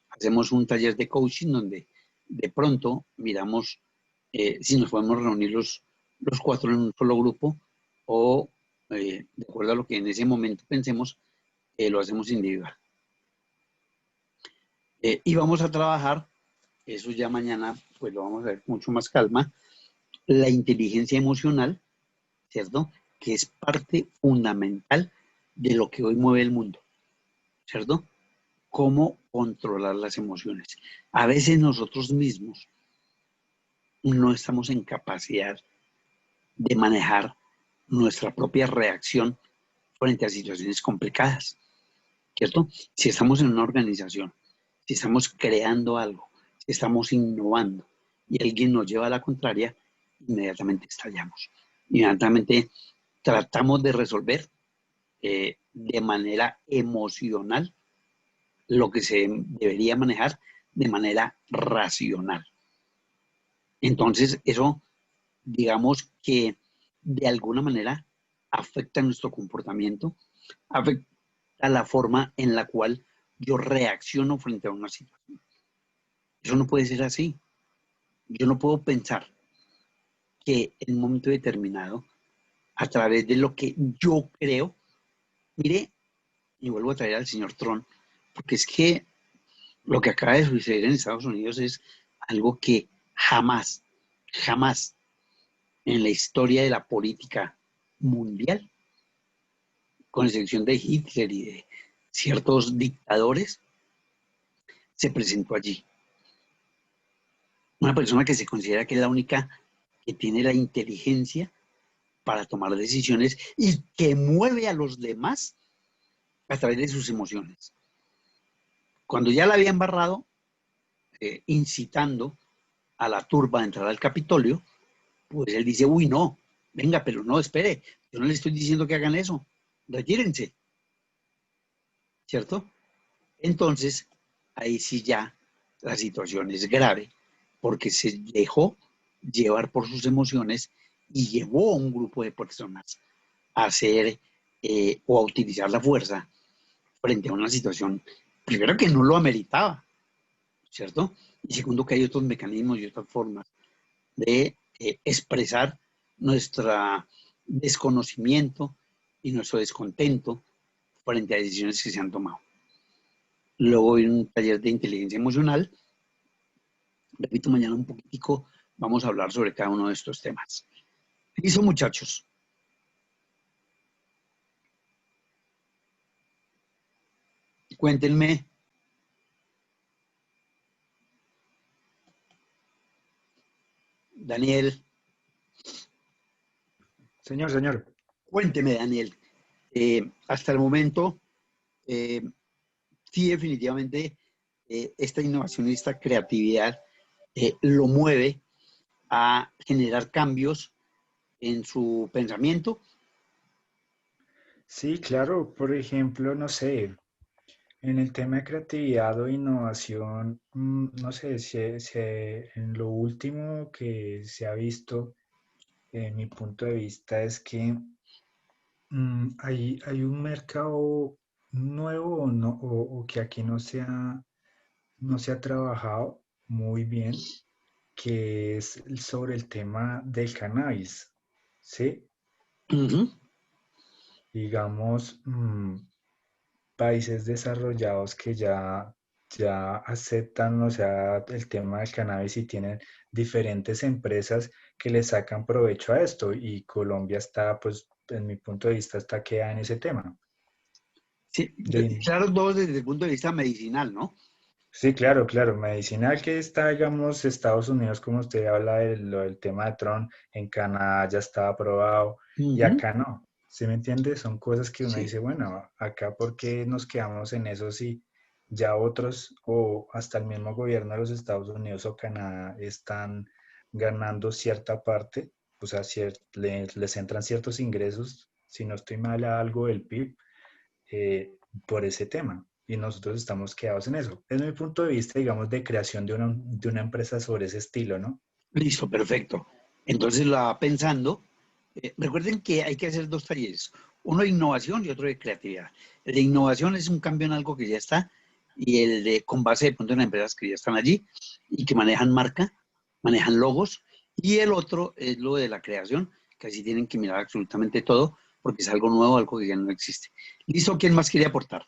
hacemos un taller de coaching donde de pronto miramos si nos podemos reunir los 4 en un solo grupo o, de acuerdo a lo que en ese momento pensemos, lo hacemos individual. Y vamos a trabajar, eso ya mañana pues lo vamos a ver con mucho más calma, la inteligencia emocional, ¿cierto? Que es parte fundamental de lo que hoy mueve el mundo, ¿cierto? Cómo controlar las emociones. A veces nosotros mismos no estamos en capacidad de manejar nuestra propia reacción frente a situaciones complicadas, ¿cierto? Si estamos en una organización, si estamos creando algo, si estamos innovando y alguien nos lleva a la contraria, inmediatamente estallamos. Inmediatamente tratamos de resolver de manera emocional lo que se debería manejar de manera racional. Entonces, eso, digamos que de alguna manera afecta nuestro comportamiento, afecta la forma en la cual yo reacciono frente a una situación. Eso no puede ser así. Yo no puedo pensar que en un momento determinado, a través de lo que yo creo, mire, y vuelvo a traer al señor Trump, porque es que lo que acaba de suceder en Estados Unidos es algo que jamás, jamás en la historia de la política mundial, con excepción de Hitler y de ciertos dictadores, se presentó allí. Una persona que se considera que es la única que tiene la inteligencia para tomar decisiones y que mueve a los demás a través de sus emociones. Cuando ya la había embarrado, incitando a la turba a entrar al Capitolio, pues él dice, uy, no, venga, pero no, espere, yo no le estoy diciendo que hagan eso, retírense, ¿cierto? Entonces, ahí sí ya la situación es grave, porque se dejó llevar por sus emociones y llevó a un grupo de personas a hacer o a utilizar la fuerza frente a una situación, primero que no lo ameritaba, ¿cierto? Y segundo que hay otros mecanismos y otras formas de expresar nuestro desconocimiento y nuestro descontento frente a decisiones que se han tomado. Luego en un taller de inteligencia emocional, repito, mañana un poquitico vamos a hablar sobre cada uno de estos temas. ¿Listo, muchachos? Cuéntenme. Daniel. Señor. Cuénteme, Daniel. Hasta el momento, sí, definitivamente, esta innovación y esta creatividad lo mueve a generar cambios en su pensamiento. Sí, claro, por ejemplo, no sé, en el tema de creatividad o innovación, no sé, en lo último que se ha visto, en mi punto de vista, es que hay un mercado nuevo o que aquí no se ha trabajado muy bien, que es sobre el tema del cannabis, ¿sí? Uh-huh. Digamos, países desarrollados que ya aceptan, o sea, el tema del cannabis y tienen diferentes empresas que le sacan provecho a esto y Colombia está, pues, en mi punto de vista, está queda en ese tema. Sí, De, claro, todo desde el punto de vista medicinal, ¿no? sí, claro, claro, medicinal que está, digamos, Estados Unidos, como usted habla del tema de Trump, en Canadá ya está aprobado y Uh-huh. acá no. ¿Sí me entiende? Son cosas que uno Sí. dice, bueno, acá ¿por qué nos quedamos en eso si ya otros o hasta el mismo gobierno de los Estados Unidos o Canadá están ganando cierta parte, o sea, les entran ciertos ingresos, si no estoy mal, a algo del PIB, por ese tema? Y nosotros estamos quedados en eso. Es mi punto de vista, digamos, de creación de una empresa sobre ese estilo, ¿no? Listo, perfecto. Entonces lo va pensando. Recuerden que hay que hacer dos talleres, uno de innovación y otro de creatividad. El de innovación es un cambio en algo que ya está y el de con base de pronto en empresas que ya están allí y que manejan marca, manejan logos, y el otro es lo de la creación, que así tienen que mirar absolutamente todo porque es algo nuevo, algo que ya no existe. ¿Listo? ¿Quién más quiere aportar?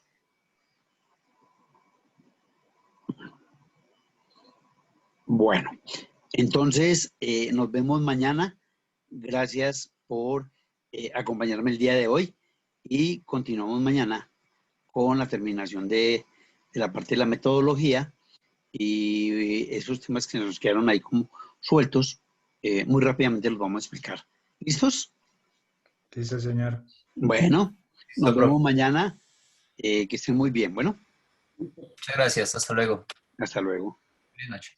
Bueno, entonces nos vemos mañana. Gracias por acompañarme el día de hoy y continuamos mañana con la terminación de la parte de la metodología y esos temas que nos quedaron ahí como sueltos, muy rápidamente los vamos a explicar ¿Listos? Listo, señor. Bueno, nos Listo, profe. vemos mañana. Que estén muy bien. Bueno, Muchas gracias. Hasta luego. hasta luego. Buenas noches.